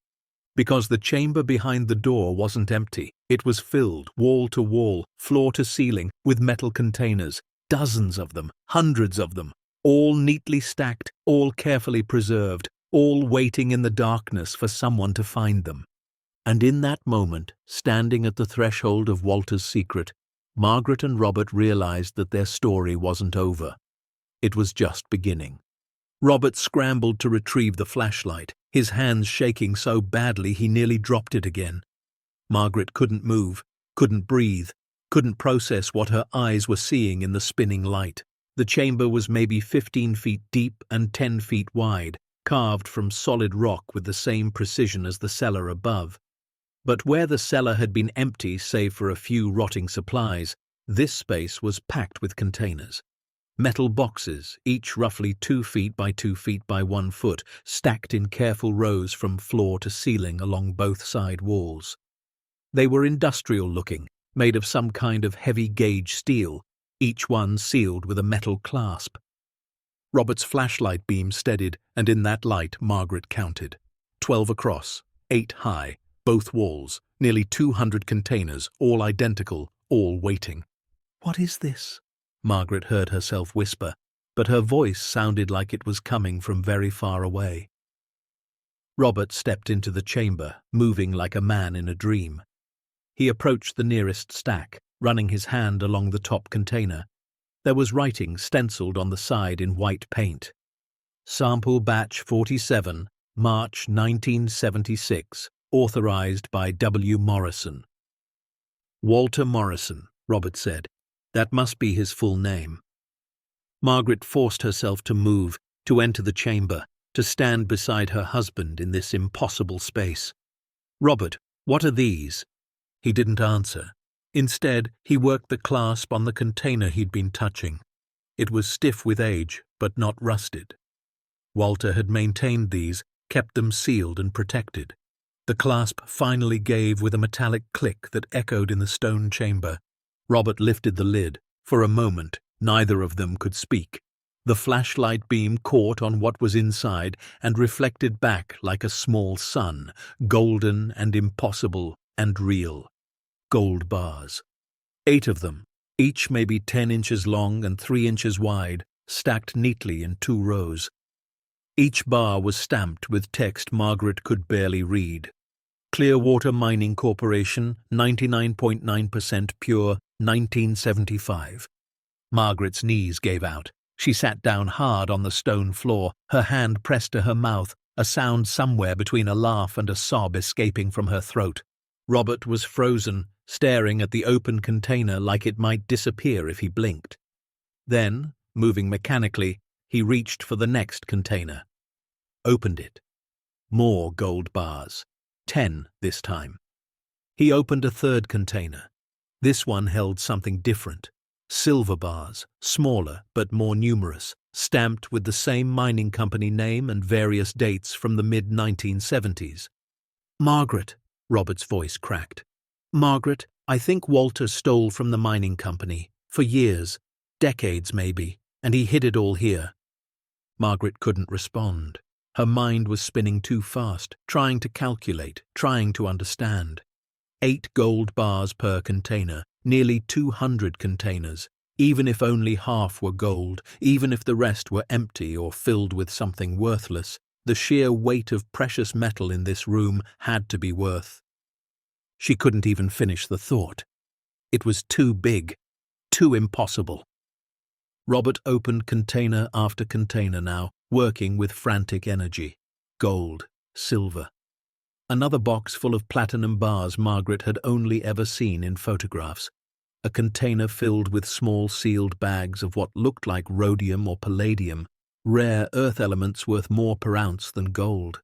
Because the chamber behind the door wasn't empty. It was filled, wall to wall, floor to ceiling, with metal containers, dozens of them, hundreds of them, all neatly stacked, all carefully preserved, all waiting in the darkness for someone to find them. And in that moment, standing at the threshold of Walter's secret, Margaret and Robert realized that their story wasn't over. It was just beginning. Robert scrambled to retrieve the flashlight, his hands shaking so badly he nearly dropped it again. Margaret couldn't move, couldn't breathe, couldn't process what her eyes were seeing in the spinning light. The chamber was maybe 15 feet deep and 10 feet wide, carved from solid rock with the same precision as the cellar above. But where the cellar had been empty save for a few rotting supplies, this space was packed with containers. Metal boxes, each roughly 2 feet by 2 feet by 1 foot, stacked in careful rows from floor to ceiling along both side walls. They were industrial-looking, made of some kind of heavy-gauge steel, each one sealed with a metal clasp. Robert's flashlight beam steadied, and in that light Margaret counted. 12 across, 8 high, both walls, nearly 200 containers, all identical, all waiting. "What is this?" Margaret heard herself whisper, but her voice sounded like it was coming from very far away. Robert stepped into the chamber, moving like a man in a dream. He approached the nearest stack, running his hand along the top container. There was writing stenciled on the side in white paint. Sample Batch 47, March 1976, authorized by W. Morrison. Walter Morrison, Robert said. That must be his full name. Margaret forced herself to move, to enter the chamber, to stand beside her husband in this impossible space. "Robert, what are these?" He didn't answer. Instead, he worked the clasp on the container he'd been touching. It was stiff with age, but not rusted. Walter had maintained these, kept them sealed and protected. The clasp finally gave with a metallic click that echoed in the stone chamber. Robert lifted the lid. For a moment, neither of them could speak. The flashlight beam caught on what was inside and reflected back like a small sun, golden and impossible and real. Gold bars. 8 of them, each maybe 10 inches long and 3 inches wide, stacked neatly in 2 rows. Each bar was stamped with text Margaret could barely read. Clearwater Mining Corporation, 99.9% pure, 1975. Margaret's knees gave out. She sat down hard on the stone floor, her hand pressed to her mouth, a sound somewhere between a laugh and a sob escaping from her throat. Robert was frozen, staring at the open container like it might disappear if he blinked. Then, moving mechanically, he reached for the next container. Opened it. More gold bars. 10 this time. He opened a third container. This one held something different. Silver bars, smaller but more numerous, stamped with the same mining company name and various dates from the mid-1970s. "Margaret," Robert's voice cracked. "Margaret, I think Walter stole from the mining company. For years, decades maybe, and he hid it all here." Margaret couldn't respond. Her mind was spinning too fast, trying to calculate, trying to understand. 8 gold bars per container, nearly 200 containers. Even if only half were gold, even if the rest were empty or filled with something worthless, the sheer weight of precious metal in this room had to be worth. She couldn't even finish the thought. It was too big, too impossible. Robert opened container after container now, working with frantic energy. Gold, silver. Another box full of platinum bars Margaret had only ever seen in photographs. A container filled with small sealed bags of what looked like rhodium or palladium, rare earth elements worth more per ounce than gold.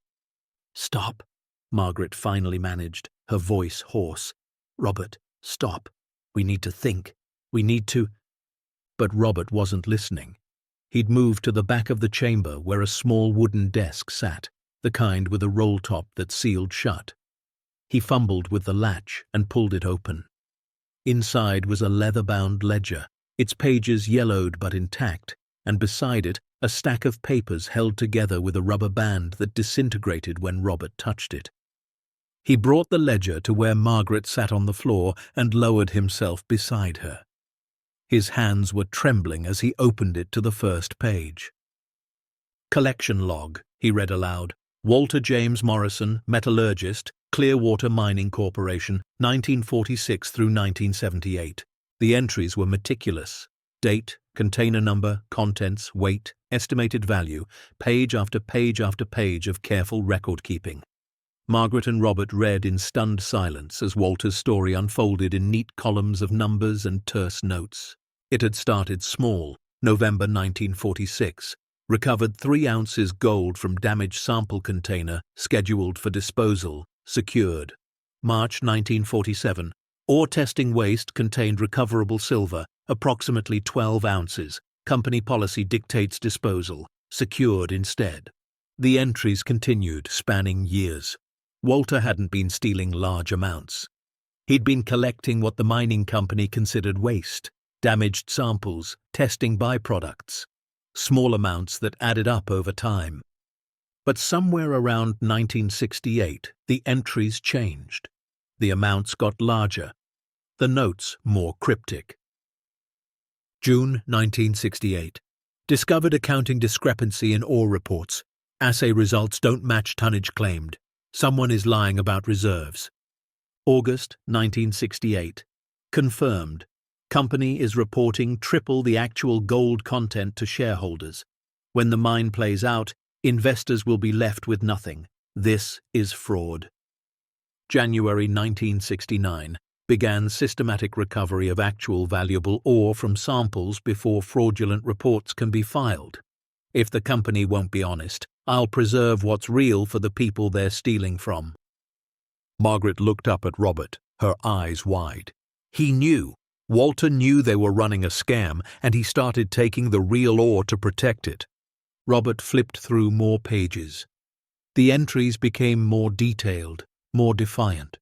"Stop," Margaret finally managed, her voice hoarse. "Robert, stop. We need to think. We need to—" But Robert wasn't listening. He'd moved to the back of the chamber where a small wooden desk sat, the kind with a roll top that sealed shut. He fumbled with the latch and pulled it open. Inside was a leather-bound ledger, its pages yellowed but intact, and beside it a stack of papers held together with a rubber band that disintegrated when Robert touched it. He brought the ledger to where Margaret sat on the floor and lowered himself beside her. His hands were trembling as he opened it to the first page. "Collection log," he read aloud. "Walter James Morrison, metallurgist, Clearwater Mining Corporation, 1946 through 1978. The entries were meticulous. Date, container number, contents, weight, estimated value, page after page after page of careful record-keeping. Margaret and Robert read in stunned silence as Walter's story unfolded in neat columns of numbers and terse notes. It had started small, November 1946. Recovered 3 ounces gold from damaged sample container, scheduled for disposal, secured. March 1947. Ore testing waste contained recoverable silver, approximately 12 ounces. Company policy dictates disposal, secured instead. The entries continued, spanning years. Walter hadn't been stealing large amounts. He'd been collecting what the mining company considered waste, damaged samples, testing byproducts. Small amounts that added up over time. But somewhere around 1968, the entries changed. The amounts got larger. The notes more cryptic. June 1968. Discovered accounting discrepancy in ore reports. Assay results don't match tonnage claimed. Someone is lying about reserves. August 1968. Confirmed. Company is reporting triple the actual gold content to shareholders. When the mine plays out, investors will be left with nothing. This is fraud. January 1969. Began systematic recovery of actual valuable ore from samples before fraudulent reports can be filed. If the company won't be honest, I'll preserve what's real for the people they're stealing from. Margaret looked up at Robert, her eyes wide. He knew. Walter knew they were running a scam, and he started taking the real ore to protect it. Robert flipped through more pages. The entries became more detailed, more defiant.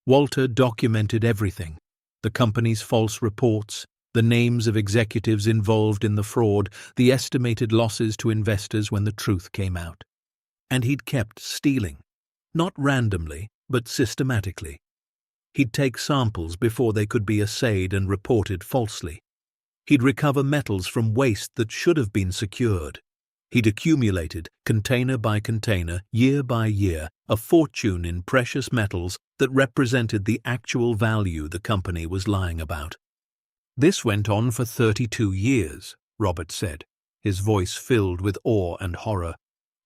Walter documented everything: the company's false reports, the names of executives involved in the fraud, the estimated losses to investors when the truth came out. And he'd kept stealing, not randomly, but systematically. He'd take samples before they could be assayed and reported falsely. He'd recover metals from waste that should have been secured. He'd accumulated, container by container, year by year, a fortune in precious metals that represented the actual value the company was lying about. This went on for 32 years, Robert said, his voice filled with awe and horror.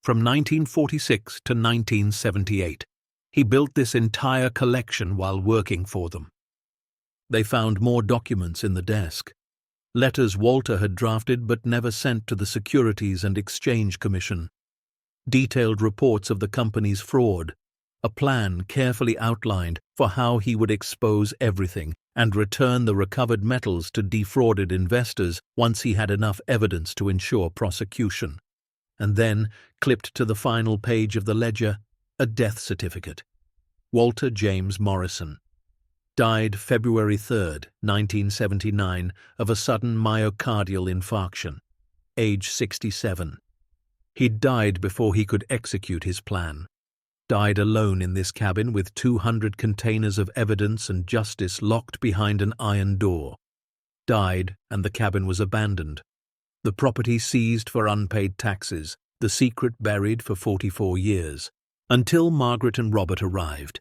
From 1946 to 1978. He built this entire collection while working for them. They found more documents in the desk. Letters Walter had drafted but never sent to the Securities and Exchange Commission. Detailed reports of the company's fraud. A plan carefully outlined for how he would expose everything and return the recovered metals to defrauded investors once he had enough evidence to ensure prosecution. And then, clipped to the final page of the ledger, a death certificate. Walter James Morrison. Died February 3, 1979, of a sudden myocardial infarction. Age 67. He'd died before he could execute his plan. Died alone in this cabin with 200 containers of evidence and justice locked behind an iron door. Died, and the cabin was abandoned. The property seized for unpaid taxes, the secret buried for 44 years. Until Margaret and Robert arrived.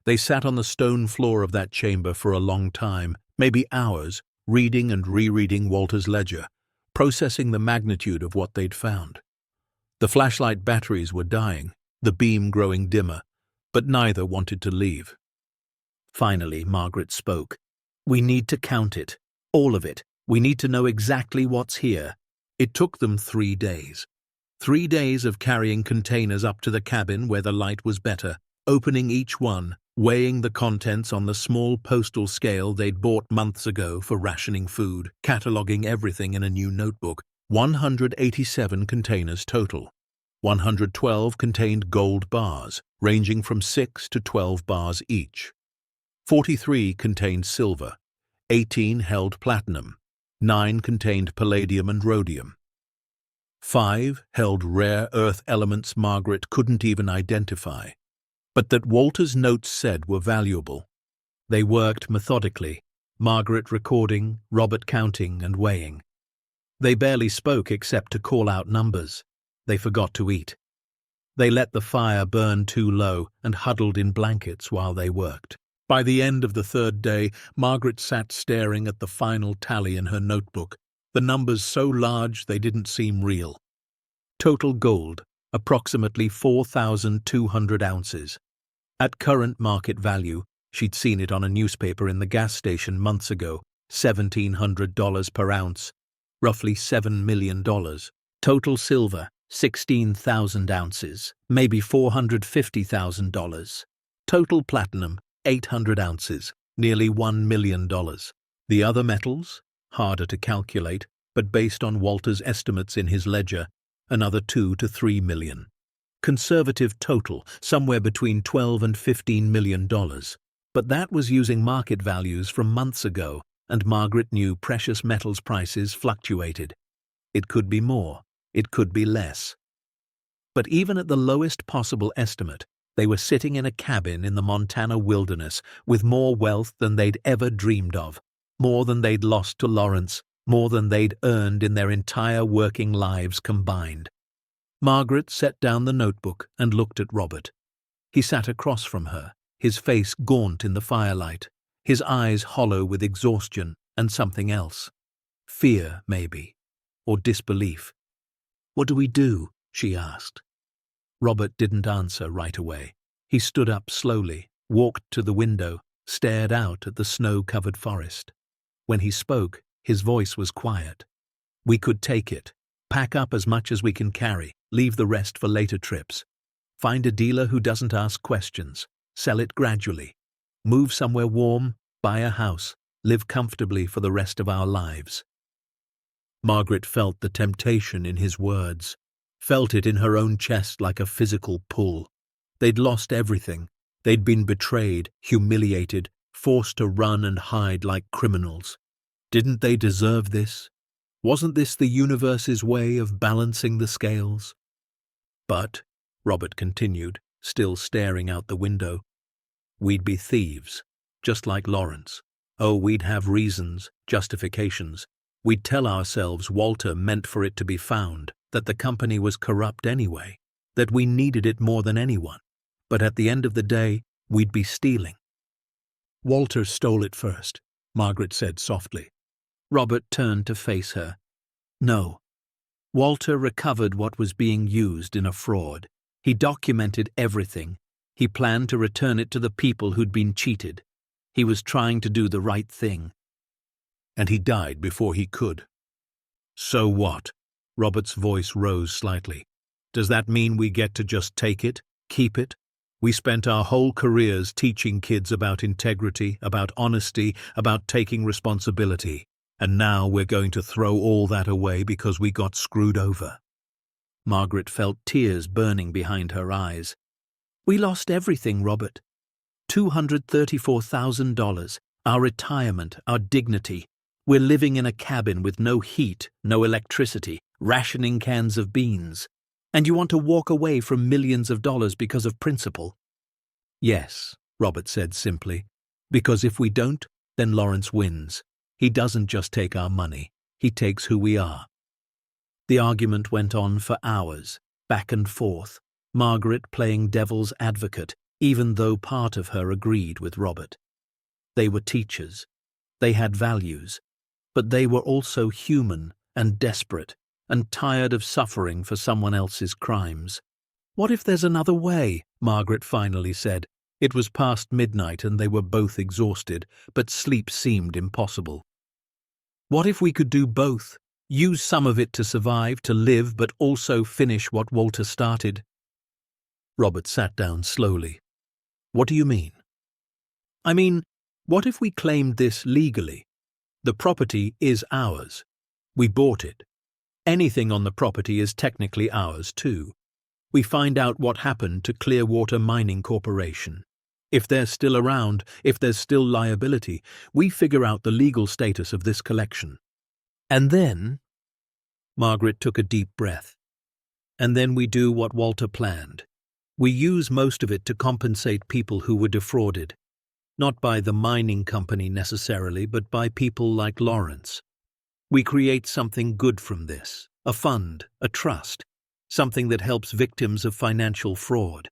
They sat on the stone floor of that chamber for a long time, maybe hours, reading and rereading Walter's ledger, processing the magnitude of what they'd found. The flashlight batteries were dying, the beam growing dimmer, but neither wanted to leave. Finally, Margaret spoke. "We need to count it, all of it. We need to know exactly what's here." It took them 3 days. 3 days of carrying containers up to the cabin where the light was better, opening each one, weighing the contents on the small postal scale they'd bought months ago for rationing food, cataloguing everything in a new notebook. 187 containers total. 112 contained gold bars, ranging from 6 to 12 bars each. 43 contained silver. 18 held platinum. 9 contained palladium and rhodium. 5 held rare earth elements Margaret couldn't even identify, but that Walter's notes said were valuable. They worked methodically, Margaret recording, Robert counting and weighing. They barely spoke except to call out numbers. They forgot to eat. They let the fire burn too low and huddled in blankets while they worked. By the end of the third day, Margaret sat staring at the final tally in her notebook, the numbers so large they didn't seem real. Total gold, approximately 4,200 ounces. At current market value, she'd seen it on a newspaper in the gas station months ago, $1,700 per ounce, roughly $7 million. Total silver, 16,000 ounces, maybe $450,000. Total platinum, 800 ounces, nearly $1 million. The other metals? Harder to calculate, but based on Walter's estimates in his ledger, another 2 to 3 million. Conservative total, somewhere between $12 and $15 million. But that was using market values from months ago, and Margaret knew precious metals prices fluctuated. It could be more, it could be less. But even at the lowest possible estimate, they were sitting in a cabin in the Montana wilderness with more wealth than they'd ever dreamed of, more than they'd lost to Lawrence, more than they'd earned in their entire working lives combined. Margaret set down the notebook and looked at Robert. He sat across from her, his face gaunt in the firelight, his eyes hollow with exhaustion and something else. Fear, maybe, or disbelief. "What do we do?" she asked. Robert didn't answer right away. He stood up slowly, walked to the window, stared out at the snow-covered forest. When he spoke, his voice was quiet. "We could take it. Pack up as much as we can carry, leave the rest for later trips. Find a dealer who doesn't ask questions. Sell it gradually. Move somewhere warm, buy a house, live comfortably for the rest of our lives." Margaret felt the temptation in his words, felt it in her own chest like a physical pull. They'd lost everything. They'd been betrayed, humiliated, forced to run and hide like criminals. Didn't they deserve this? Wasn't this the universe's way of balancing the scales? "But," Robert continued, still staring out the window, "we'd be thieves, just like Lawrence. Oh, we'd have reasons, justifications. We'd tell ourselves Walter meant for it to be found, that the company was corrupt anyway, that we needed it more than anyone. But at the end of the day, we'd be stealing." "Walter stole it first," Margaret said softly. Robert turned to face her. "No. Walter recovered what was being used in a fraud. He documented everything. He planned to return it to the people who'd been cheated. He was trying to do the right thing. And he died before he could." "So what?" Robert's voice rose slightly. "Does that mean we get to just take it, keep it? We spent our whole careers teaching kids about integrity, about honesty, about taking responsibility, and now we're going to throw all that away because we got screwed over." Margaret felt tears burning behind her eyes. "We lost everything, Robert. $234,000, our retirement, our dignity. We're living in a cabin with no heat, no electricity, rationing cans of beans. And you want to walk away from millions of dollars because of principle?" "Yes," Robert said simply, "because if we don't, then Lawrence wins. He doesn't just take our money, he takes who we are." The argument went on for hours, back and forth, Margaret playing devil's advocate, even though part of her agreed with Robert. They were teachers. They had values. But they were also human and desperate and tired of suffering for someone else's crimes. "What if there's another way?" Margaret finally said. It was past midnight and they were both exhausted, but sleep seemed impossible. "What if we could do both? Use some of it to survive, to live, but also finish what Walter started?" Robert sat down slowly. "What do you mean?" "I mean, what if we claimed this legally? The property is ours. We bought it. Anything on the property is technically ours too. We find out what happened to Clearwater Mining Corporation. If they're still around, if there's still liability, we figure out the legal status of this collection. And then, Margaret took a deep breath. And then we do what Walter planned. We use most of it to compensate people who were defrauded. Not by the mining company necessarily, but by people like Lawrence. We create something good from this, a fund, a trust, something that helps victims of financial fraud.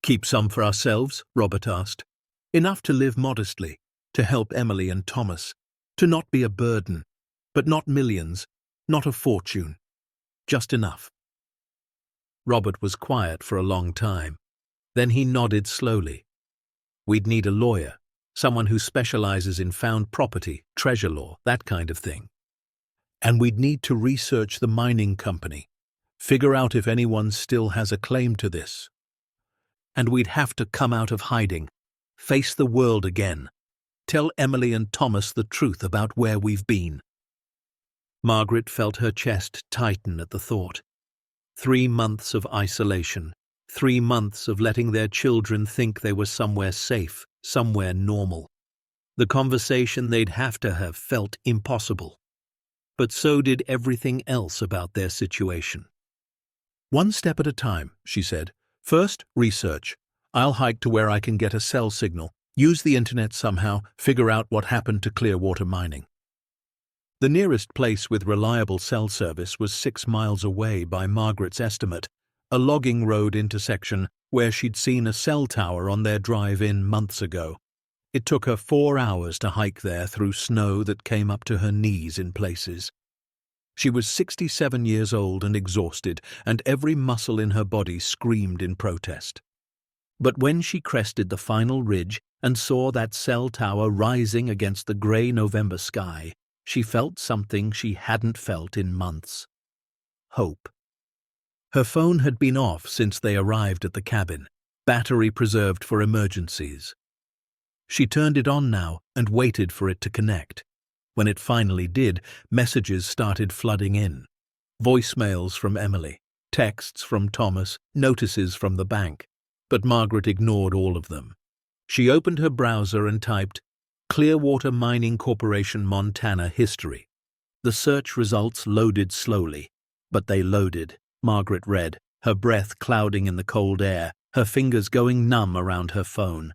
Keep some for ourselves? Robert asked. Enough to live modestly, to help Emily and Thomas, to not be a burden, but not millions, not a fortune, just enough. Robert was quiet for a long time. Then he nodded slowly. We'd need a lawyer, someone who specializes in found property, treasure law, that kind of thing. And we'd need to research the mining company, figure out if anyone still has a claim to this. And we'd have to come out of hiding, face the world again, tell Emily and Thomas the truth about where we've been. Margaret felt her chest tighten at the thought. 3 months of isolation, 3 months of letting their children think they were somewhere safe, somewhere normal. The conversation they'd have to have felt impossible. But so did everything else about their situation. One step at a time, she said. First, research. I'll hike to where I can get a cell signal, use the internet somehow, figure out what happened to Clearwater Mining. The nearest place with reliable cell service was 6 miles away by Margaret's estimate, a logging road intersection where she'd seen a cell tower on their drive-in months ago. It took her 4 hours to hike there through snow that came up to her knees in places. She was 67 years old and exhausted, and every muscle in her body screamed in protest. But when she crested the final ridge and saw that cell tower rising against the grey November sky, she felt something she hadn't felt in months. Hope. Her phone had been off since they arrived at the cabin, battery preserved for emergencies. She turned it on now and waited for it to connect. When it finally did, messages started flooding in. Voicemails from Emily, texts from Thomas, notices from the bank. But Margaret ignored all of them. She opened her browser and typed, Clearwater Mining Corporation Montana History. The search results loaded slowly, but they loaded. Margaret read, her breath clouding in the cold air, her fingers going numb around her phone.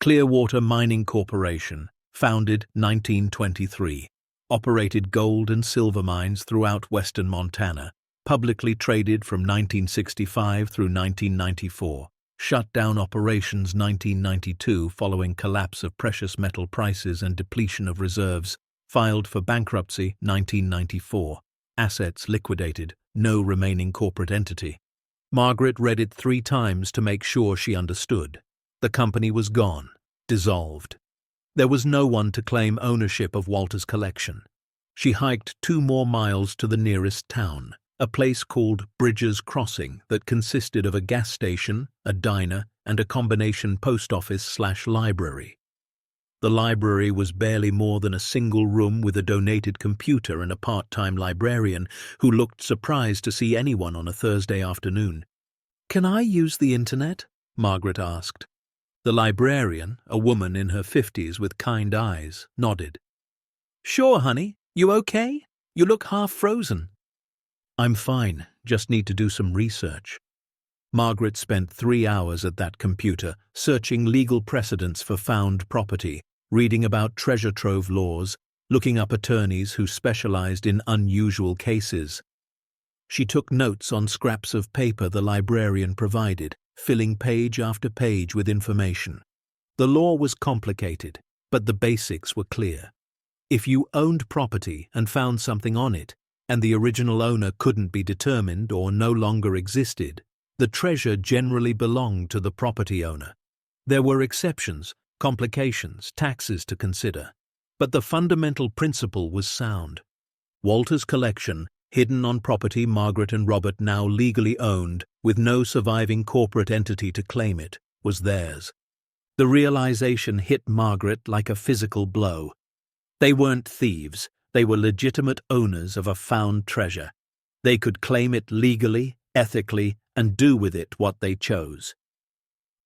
Clearwater Mining Corporation, founded 1923, operated gold and silver mines throughout western Montana, publicly traded from 1965 through 1994. Shut down operations 1992 following collapse of precious metal prices and depletion of reserves, filed for bankruptcy 1994, assets liquidated, no remaining corporate entity. Margaret read it 3 times to make sure she understood. The company was gone, dissolved. There was no one to claim ownership of Walter's collection. She hiked 2 more miles to the nearest town, a place called Bridges Crossing that consisted of a gas station, a diner, and a combination post office/library. The library was barely more than a single room with a donated computer and a part-time librarian who looked surprised to see anyone on a Thursday afternoon. "Can I use the internet?" Margaret asked. The librarian, a woman in her 50s with kind eyes, nodded. "Sure, honey. You okay? You look half frozen." "I'm fine, just need to do some research." Margaret spent 3 hours at that computer, searching legal precedents for found property, reading about treasure trove laws, looking up attorneys who specialized in unusual cases. She took notes on scraps of paper the librarian provided, filling page after page with information. The law was complicated, but the basics were clear. If you owned property and found something on it, and the original owner couldn't be determined or no longer existed, the treasure generally belonged to the property owner. There were exceptions, complications, taxes to consider, but the fundamental principle was sound. Walter's collection, hidden on property Margaret and Robert now legally owned, with no surviving corporate entity to claim it, was theirs. The realization hit Margaret like a physical blow. They weren't thieves. They were legitimate owners of a found treasure. They could claim it legally, ethically, and do with it what they chose.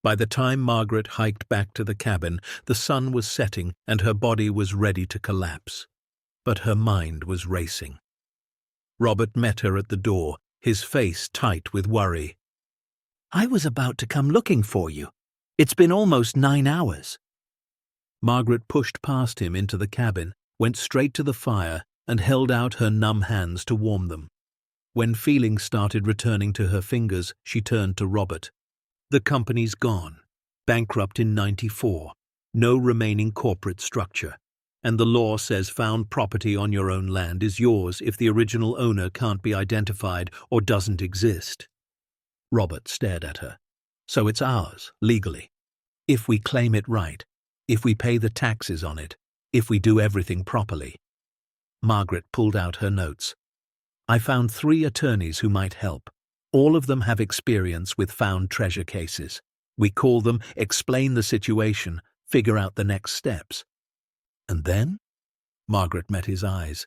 By the time Margaret hiked back to the cabin, the sun was setting and her body was ready to collapse. but her mind was racing. Robert met her at the door, his face tight with worry. "I was about to come looking for you. It's been almost 9 hours. Margaret pushed past him into the cabin, went straight to the fire, and held out her numb hands to warm them. When feeling started returning to her fingers, she turned to Robert. "The company's gone. Bankrupt in '94. No remaining corporate structure. And the law says found property on your own land is yours if the original owner can't be identified or doesn't exist." Robert stared at her. "So it's ours, legally. If we claim it right, if we pay the taxes on it, if we do everything properly." Margaret pulled out her notes. "I found 3 attorneys who might help. All of them have experience with found treasure cases. We call them, explain the situation, figure out the next steps." "And then?" Margaret met his eyes.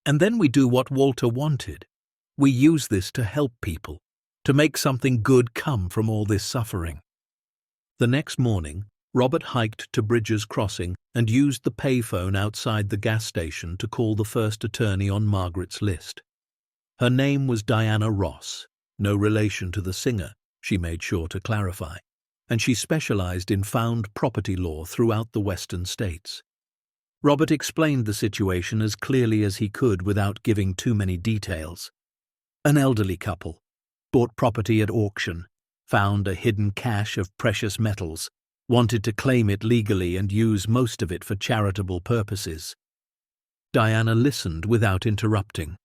"And then we do what Walter wanted. We use this to help people, to make something good come from all this suffering." The next morning, Robert hiked to Bridges Crossing and used the payphone outside the gas station to call the first attorney on Margaret's list. Her name was Diana Ross, no relation to the singer, she made sure to clarify, and she specialized in found property law throughout the western states. Robert explained the situation as clearly as he could without giving too many details. An elderly couple bought property at auction, found a hidden cache of precious metals, wanted to claim it legally and use most of it for charitable purposes. Diana listened without interrupting.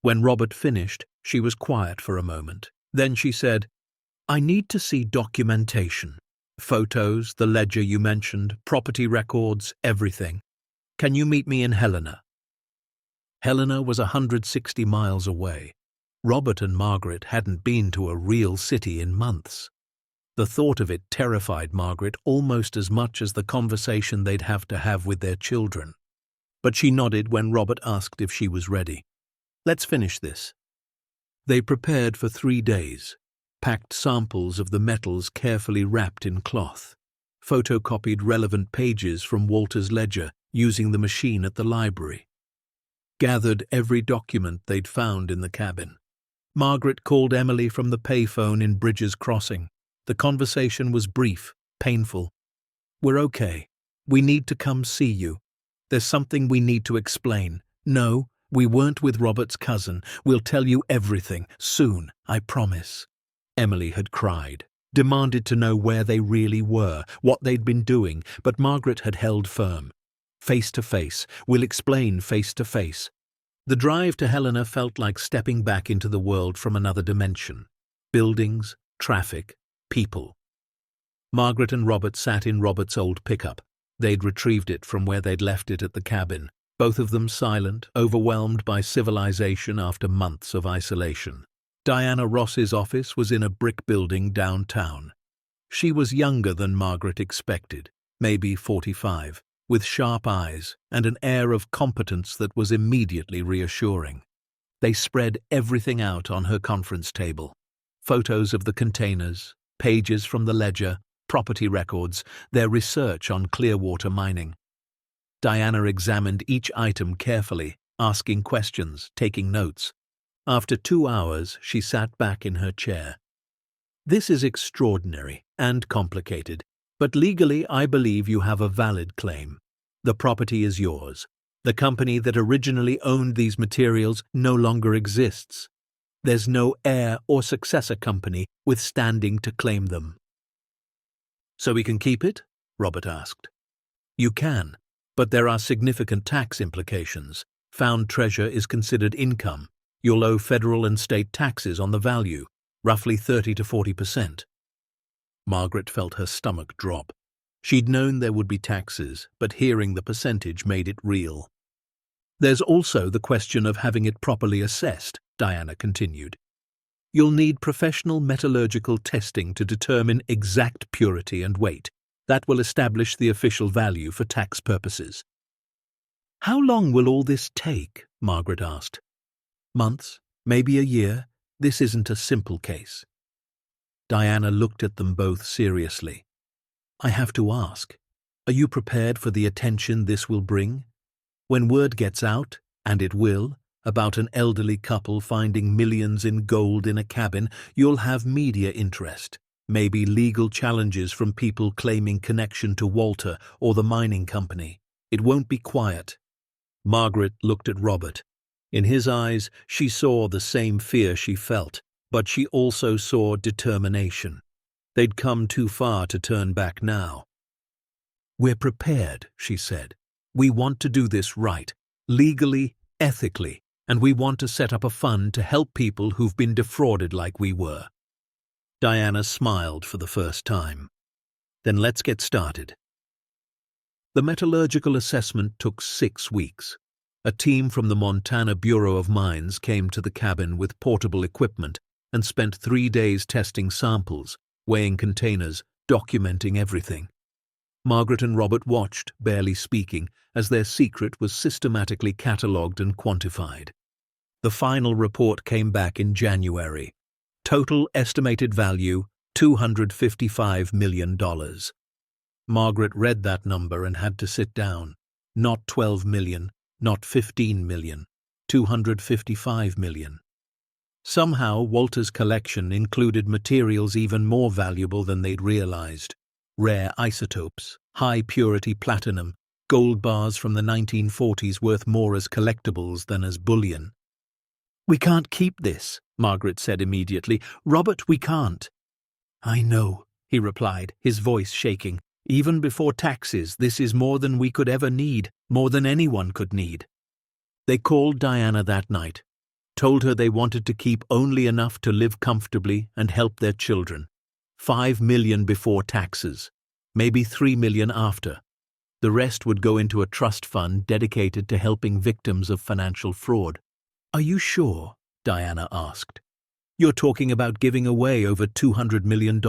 When Robert finished, she was quiet for a moment. Then she said, "I need to see documentation. Photos, the ledger you mentioned, property records, everything. Can you meet me in Helena?" Helena was 160 miles away. Robert and Margaret hadn't been to a real city in months. The thought of it terrified Margaret almost as much as the conversation they'd have to have with their children. But she nodded when Robert asked if she was ready. "Let's finish this." They prepared for 3 days, packed samples of the metals carefully wrapped in cloth, photocopied relevant pages from Walter's ledger using the machine at the library, gathered every document they'd found in the cabin. Margaret called Emily from the payphone in Bridges Crossing. The conversation was brief, painful. "We're okay. We need to come see you. There's something we need to explain. No, we weren't with Robert's cousin. We'll tell you everything, soon, I promise." Emily had cried, demanded to know where they really were, what they'd been doing, but Margaret had held firm. "Face to face. We'll explain face to face." The drive to Helena felt like stepping back into the world from another dimension. Buildings, traffic, people. Margaret and Robert sat in Robert's old pickup. They'd retrieved it from where they'd left it at the cabin, both of them silent, overwhelmed by civilization after months of isolation. Diana Ross's office was in a brick building downtown. She was younger than Margaret expected, maybe 45, with sharp eyes and an air of competence that was immediately reassuring. They spread everything out on her conference table. Photos of the containers, pages from the ledger, property records, their research on Clearwater mining. Diana examined each item carefully, asking questions, taking notes. After 2 hours, she sat back in her chair. "This is extraordinary and complicated, but legally I believe you have a valid claim. The property is yours. The company that originally owned these materials no longer exists. There's no heir or successor company with standing to claim them." "So we can keep it?" Robert asked. "You can, but there are significant tax implications. Found treasure is considered income. You'll owe federal and state taxes on the value, roughly 30 to 40%. Margaret felt her stomach drop. She'd known there would be taxes, but hearing the percentage made it real. "There's also the question of having it properly assessed," Diana continued. "You'll need professional metallurgical testing to determine exact purity and weight. That will establish the official value for tax purposes." "How long will all this take?" Margaret asked. "Months, maybe a year. This isn't a simple case." Diana looked at them both seriously. "I have to ask, are you prepared for the attention this will bring?" When word gets out, and it will, about an elderly couple finding millions in gold in a cabin, you'll have media interest, maybe legal challenges from people claiming connection to Walter or the mining company. It won't be quiet. Margaret looked at Robert. In his eyes, she saw the same fear she felt, but she also saw determination. They'd come too far to turn back now. "We're prepared," she said. "We want to do this right, legally, ethically, and we want to set up a fund to help people who've been defrauded like we were." Diana smiled for the first time. "Then let's get started." The metallurgical assessment took 6 weeks. A team from the Montana Bureau of Mines came to the cabin with portable equipment and spent 3 days testing samples, weighing containers, documenting everything. Margaret and Robert watched, barely speaking, as their secret was systematically catalogued and quantified. The final report came back in January. Total estimated value, $255 million. Margaret read that number and had to sit down. Not 12 million, not 15 million, 255 million. Somehow, Walter's collection included materials even more valuable than they'd realized. Rare isotopes, high-purity platinum, gold bars from the 1940s worth more as collectibles than as bullion. "We can't keep this," Margaret said immediately. "Robert, we can't." "I know," he replied, his voice shaking. "Even before taxes, this is more than we could ever need, more than anyone could need." They called Diana that night, told her they wanted to keep only enough to live comfortably and help their children. 5 million before taxes, maybe 3 million after. The rest would go into a trust fund dedicated to helping victims of financial fraud. "Are you sure?" Diana asked. "You're talking about giving away over $200 million.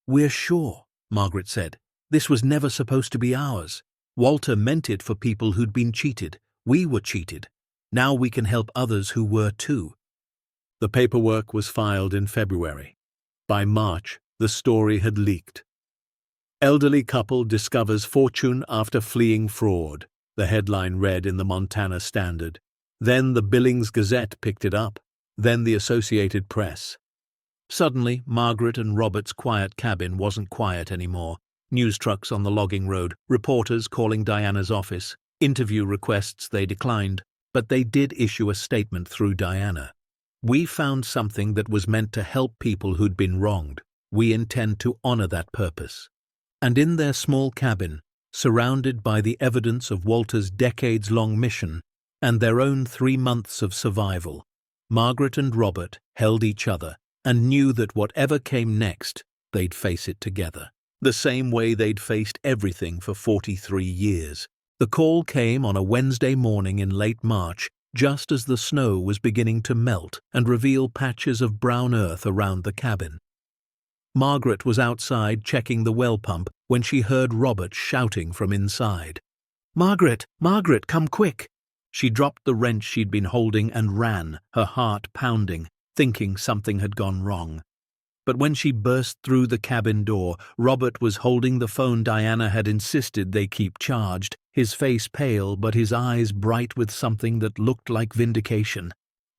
"We're sure," Margaret said. "This was never supposed to be ours. Walter meant it for people who'd been cheated. We were cheated. Now we can help others who were too." The paperwork was filed in February. By March, the story had leaked. "Elderly couple discovers fortune after fleeing fraud," the headline read in the Montana Standard. Then the Billings Gazette picked it up. Then the Associated Press. Suddenly, Margaret and Robert's quiet cabin wasn't quiet anymore. News trucks on the logging road, reporters calling Diana's office, interview requests they declined, but they did issue a statement through Diana. "We found something that was meant to help people who'd been wronged. We intend to honor that purpose." And in their small cabin, surrounded by the evidence of Walter's decades-long mission and their own 3 months of survival, Margaret and Robert held each other and knew that whatever came next, they'd face it together, the same way they'd faced everything for 43 years. The call came on a Wednesday morning in late March, just as the snow was beginning to melt and reveal patches of brown earth around the cabin. Margaret was outside checking the well pump when she heard Robert shouting from inside. "Margaret! Margaret, come quick!" She dropped the wrench she'd been holding and ran, her heart pounding, thinking something had gone wrong. But when she burst through the cabin door, Robert was holding the phone Diana had insisted they keep charged, his face pale but his eyes bright with something that looked like vindication.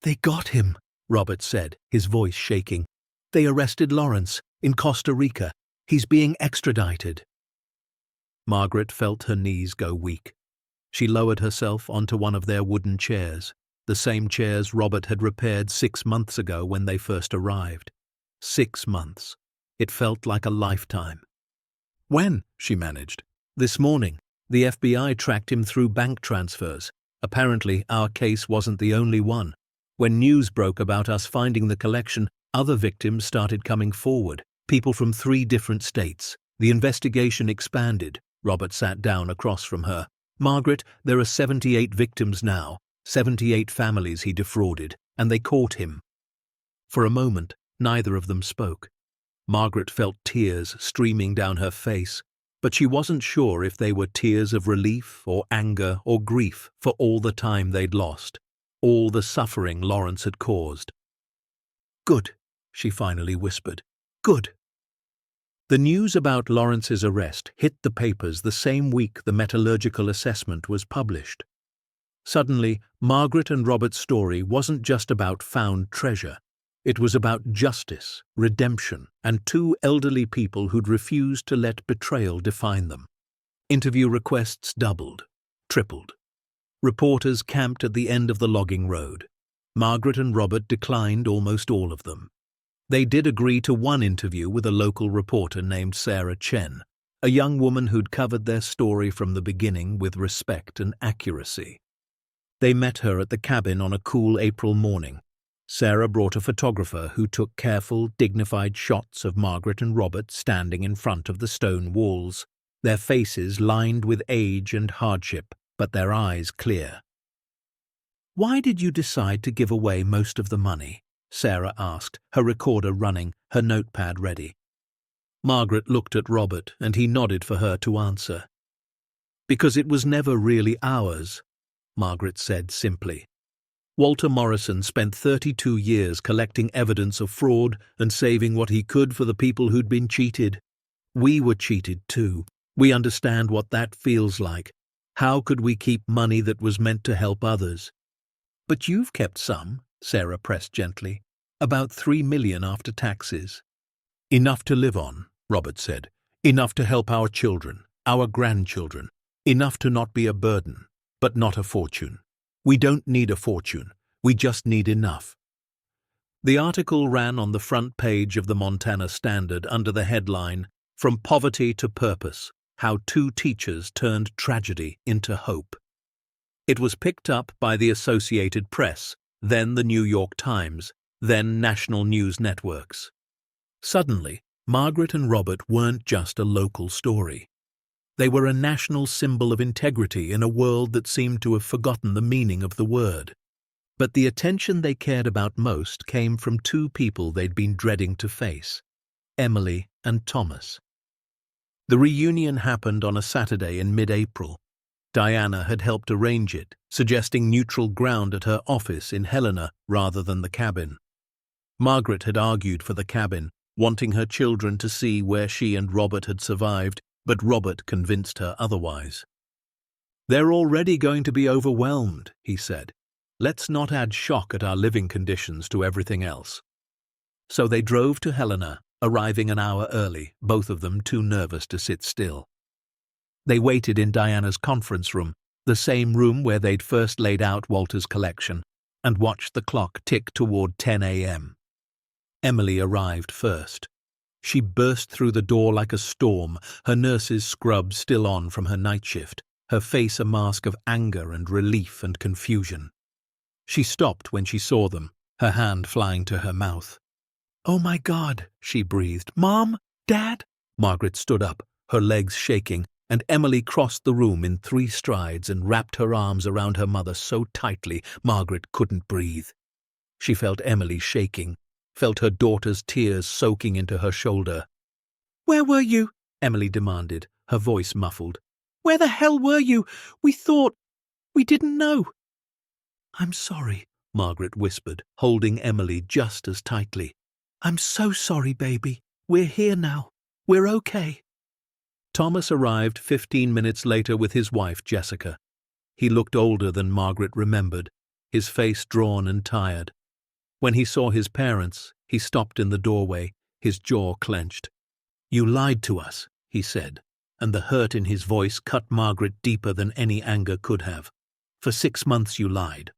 "They got him," Robert said, his voice shaking. "They arrested Lawrence in Costa Rica. He's being extradited." Margaret felt her knees go weak. She lowered herself onto one of their wooden chairs, the same chairs Robert had repaired 6 months ago when they first arrived. 6 months. It felt like a lifetime. "When?" she managed. "This morning. The FBI tracked him through bank transfers. Apparently, our case wasn't the only one. When news broke about us finding the collection, other victims started coming forward, people from 3 different states. The investigation expanded." Robert sat down across from her. "Margaret, there are 78 victims now, 78 families he defrauded, and they caught him." For a moment, neither of them spoke. Margaret felt tears streaming down her face, but she wasn't sure if they were tears of relief or anger or grief for all the time they'd lost, all the suffering Lawrence had caused. "Good," she finally whispered. "Good." The news about Lawrence's arrest hit the papers the same week the metallurgical assessment was published. Suddenly, Margaret and Robert's story wasn't just about found treasure. It was about justice, redemption, and two elderly people who'd refused to let betrayal define them. Interview requests doubled, tripled. Reporters camped at the end of the logging road. Margaret and Robert declined almost all of them. They did agree to one interview with a local reporter named Sarah Chen, a young woman who'd covered their story from the beginning with respect and accuracy. They met her at the cabin on a cool April morning. Sarah brought a photographer who took careful, dignified shots of Margaret and Robert standing in front of the stone walls, their faces lined with age and hardship, but their eyes clear. "Why did you decide to give away most of the money?" Sarah asked, her recorder running, her notepad ready. Margaret looked at Robert, and he nodded for her to answer. "Because it was never really ours," Margaret said simply. "Walter Morrison spent 32 years collecting evidence of fraud and saving what he could for the people who'd been cheated. We were cheated too. We understand what that feels like. How could we keep money that was meant to help others?" "But you've kept some," Sarah pressed gently. "About 3 million after taxes." "Enough to live on," Robert said. "Enough to help our children, our grandchildren. Enough to not be a burden, but not a fortune. We don't need a fortune. We just need enough." The article ran on the front page of the Montana Standard under the headline, "From Poverty to Purpose: How Two Teachers Turned Tragedy into Hope." It was picked up by the Associated Press, then the New York Times, then national news networks. Suddenly, Margaret and Robert weren't just a local story. They were a national symbol of integrity in a world that seemed to have forgotten the meaning of the word. But the attention they cared about most came from two people they'd been dreading to face: Emily and Thomas. The reunion happened on a Saturday in mid-April. Diana had helped arrange it, suggesting neutral ground at her office in Helena rather than the cabin. Margaret had argued for the cabin, wanting her children to see where she and Robert had survived, but Robert convinced her otherwise. "They're already going to be overwhelmed," he said. "Let's not add shock at our living conditions to everything else." So they drove to Helena, arriving an hour early, both of them too nervous to sit still. They waited in Diana's conference room, the same room where they'd first laid out Walter's collection, and watched the clock tick toward 10 a.m. Emily arrived first. She burst through the door like a storm, her nurse's scrub still on from her night shift, her face a mask of anger and relief and confusion. She stopped when she saw them, her hand flying to her mouth. "Oh my God," she breathed. "Mom? Dad?" Margaret stood up, her legs shaking, and Emily crossed the room in 3 strides and wrapped her arms around her mother so tightly Margaret couldn't breathe. She felt Emily shaking, felt her daughter's tears soaking into her shoulder. "Where were you?" Emily demanded, her voice muffled. "Where the hell were you? We didn't know." "I'm sorry," Margaret whispered, holding Emily just as tightly. "I'm so sorry, baby. We're here now. We're okay." Thomas arrived 15 minutes later with his wife, Jessica. He looked older than Margaret remembered, his face drawn and tired. When he saw his parents, he stopped in the doorway, his jaw clenched. "You lied to us," he said, and the hurt in his voice cut Margaret deeper than any anger could have. "For 6 months you lied."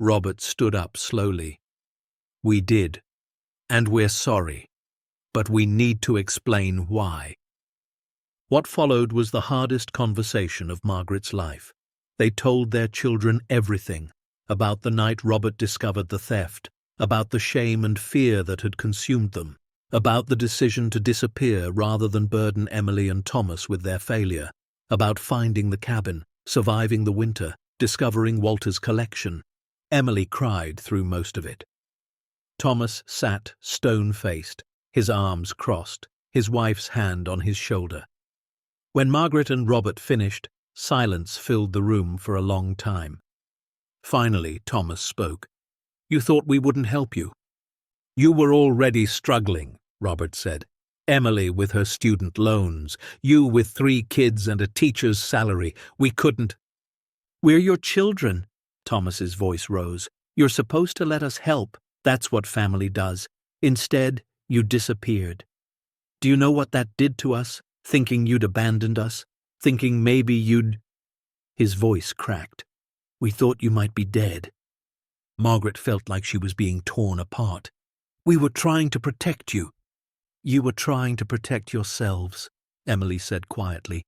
Robert stood up slowly. "We did, and we're sorry, but we need to explain why." What followed was the hardest conversation of Margaret's life. They told their children everything, about the night Robert discovered the theft, about the shame and fear that had consumed them, about the decision to disappear rather than burden Emily and Thomas with their failure, about finding the cabin, surviving the winter, discovering Walter's collection. Emily cried through most of it. Thomas sat stone-faced, his arms crossed, his wife's hand on his shoulder. When Margaret and Robert finished, silence filled the room for a long time. Finally, Thomas spoke. "You thought we wouldn't help you." "You were already struggling," Robert said. Emily with her student loans, you with 3 kids and a teacher's salary. We couldn't. We're your children, Thomas's voice rose. You're supposed to let us help. That's what family does. Instead, you disappeared. Do you know what that did to us? Thinking you'd abandoned us? Thinking maybe you'd... His voice cracked. We thought you might be dead. Margaret felt like she was being torn apart. We were trying to protect you. You were trying to protect yourselves, Emily said quietly.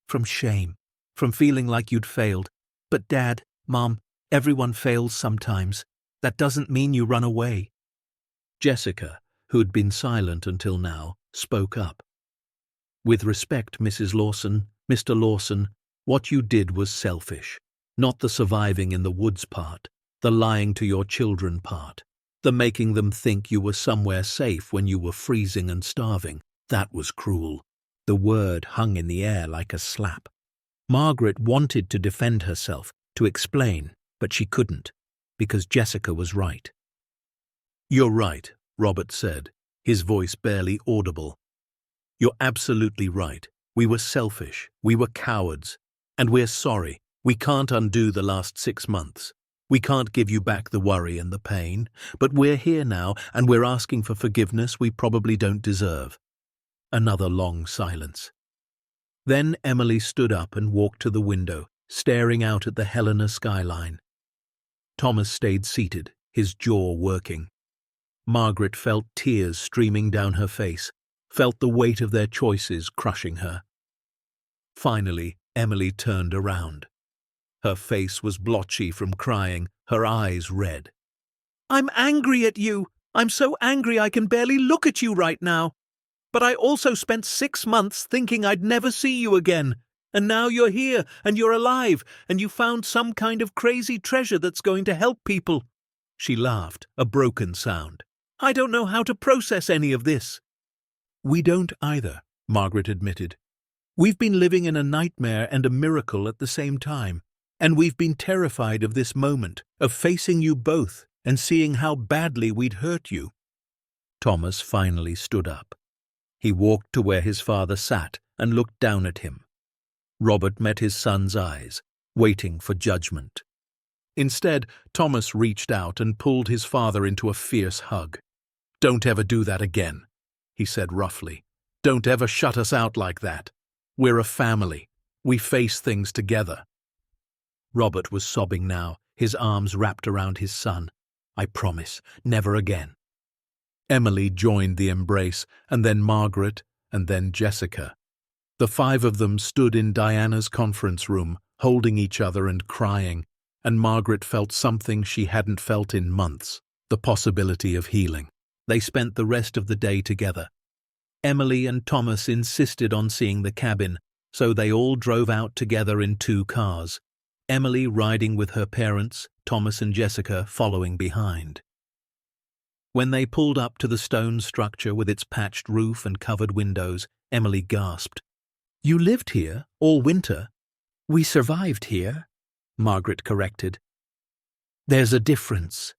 From shame, from feeling like you'd failed. But Dad, Mom, everyone fails sometimes. That doesn't mean you run away. Jessica, who'd been silent until now, spoke up. With respect, Mrs. Lawson, Mr. Lawson, what you did was selfish. Not the surviving in the woods part, the lying to your children part, the making them think you were somewhere safe when you were freezing and starving. That was cruel. The word hung in the air like a slap. Margaret wanted to defend herself, to explain, but she couldn't, because Jessica was right. You're right, Robert said, his voice barely audible. You're absolutely right. We were selfish, we were cowards, and we're sorry. We can't undo the last 6 months. We can't give you back the worry and the pain, but we're here now and we're asking for forgiveness we probably don't deserve. Another long silence. Then Emily stood up and walked to the window, staring out at the Helena skyline. Thomas stayed seated, his jaw working. Margaret felt tears streaming down her face, felt the weight of their choices crushing her. Finally, Emily turned around. Her face was blotchy from crying, her eyes red. I'm angry at you. I'm so angry I can barely look at you right now. But I also spent 6 months thinking I'd never see you again. And now you're here, and you're alive, and you found some kind of crazy treasure that's going to help people. She laughed, a broken sound. I don't know how to process any of this. We don't either, Margaret admitted. We've been living in a nightmare and a miracle at the same time. And we've been terrified of this moment, of facing you both and seeing how badly we'd hurt you. Thomas finally stood up. He walked to where his father sat and looked down at him. Robert met his son's eyes, waiting for judgment. Instead, Thomas reached out and pulled his father into a fierce hug. Don't ever do that again, he said roughly. Don't ever shut us out like that. We're a family. We face things together. Robert was sobbing now, his arms wrapped around his son. I promise, never again. Emily joined the embrace, and then Margaret, and then Jessica. The 5 of them stood in Diana's conference room, holding each other and crying, and Margaret felt something she hadn't felt in months, the possibility of healing. They spent the rest of the day together. Emily and Thomas insisted on seeing the cabin, so they all drove out together in 2 cars. Emily riding with her parents, Thomas and Jessica following behind. When they pulled up to the stone structure with its patched roof and covered windows, Emily gasped. You lived here all winter? We survived here, Margaret corrected. There's a difference.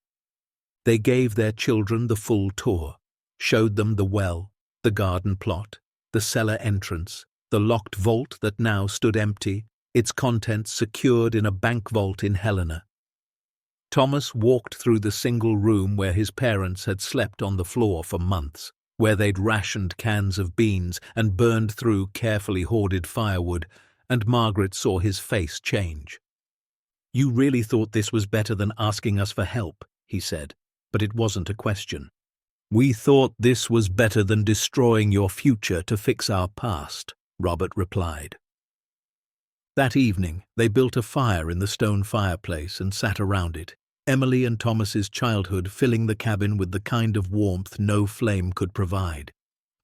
They gave their children the full tour, showed them the well, the garden plot, the cellar entrance, the locked vault that now stood empty, its contents secured in a bank vault in Helena. Thomas walked through the single room where his parents had slept on the floor for months, where they'd rationed cans of beans and burned through carefully hoarded firewood, and Margaret saw his face change. You really thought this was better than asking us for help, he said, but it wasn't a question. We thought this was better than destroying your future to fix our past, Robert replied. That evening, they built a fire in the stone fireplace and sat around it, Emily and Thomas's childhood filling the cabin with the kind of warmth no flame could provide.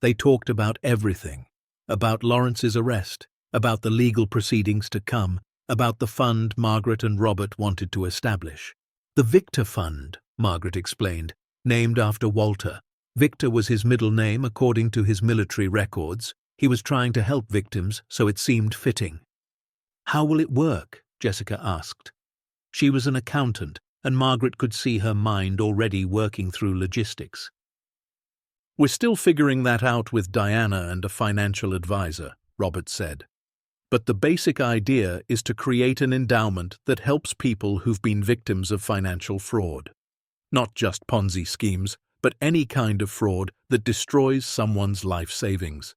They talked about everything, about Lawrence's arrest, about the legal proceedings to come, about the fund Margaret and Robert wanted to establish. The Victor Fund, Margaret explained, named after Walter. Victor was his middle name according to his military records. He was trying to help victims, so it seemed fitting. How will it work? Jessica asked. She was an accountant, and Margaret could see her mind already working through logistics. We're still figuring that out with Diana and a financial advisor, Robert said. But the basic idea is to create an endowment that helps people who've been victims of financial fraud. Not just Ponzi schemes, but any kind of fraud that destroys someone's life savings.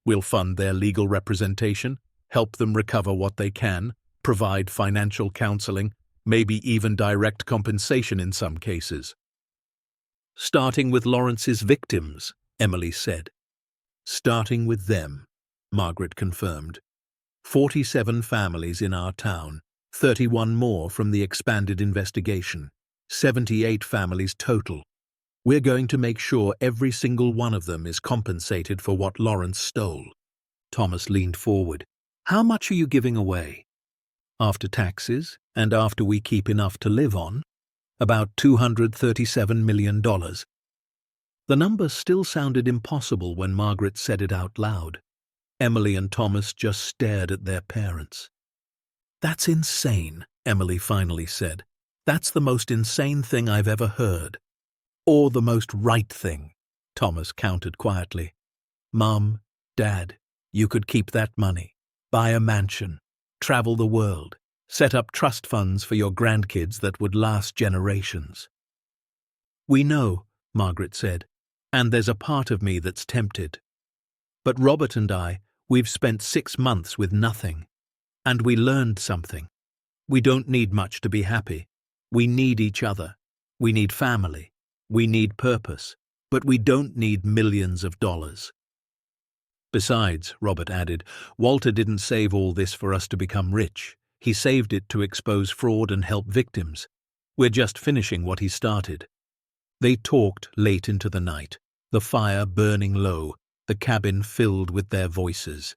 We'll fund their legal representation, help them recover what they can, provide financial counseling, maybe even direct compensation in some cases. Starting with Lawrence's victims, Emily said. Starting with them, Margaret confirmed. 47 families in our town, 31 more from the expanded investigation, 78 families total. We're going to make sure every single one of them is compensated for what Lawrence stole. Thomas leaned forward. How much are you giving away? After taxes, and after we keep enough to live on, about $237 million. The number still sounded impossible when Margaret said it out loud. Emily and Thomas just stared at their parents. That's insane, Emily finally said. That's the most insane thing I've ever heard. Or the most right thing, Thomas countered quietly. Mum, Dad, you could keep that money, buy a mansion, travel the world, set up trust funds for your grandkids that would last generations. We know, Margaret said, and there's a part of me that's tempted. But Robert and we've spent 6 months with nothing. And we learned something. We don't need much to be happy. We need each other. We need family. We need purpose. But we don't need millions of dollars. Besides, Robert added, Walter didn't save all this for us to become rich. He saved it to expose fraud and help victims. We're just finishing what he started. They talked late into the night, the fire burning low, the cabin filled with their voices.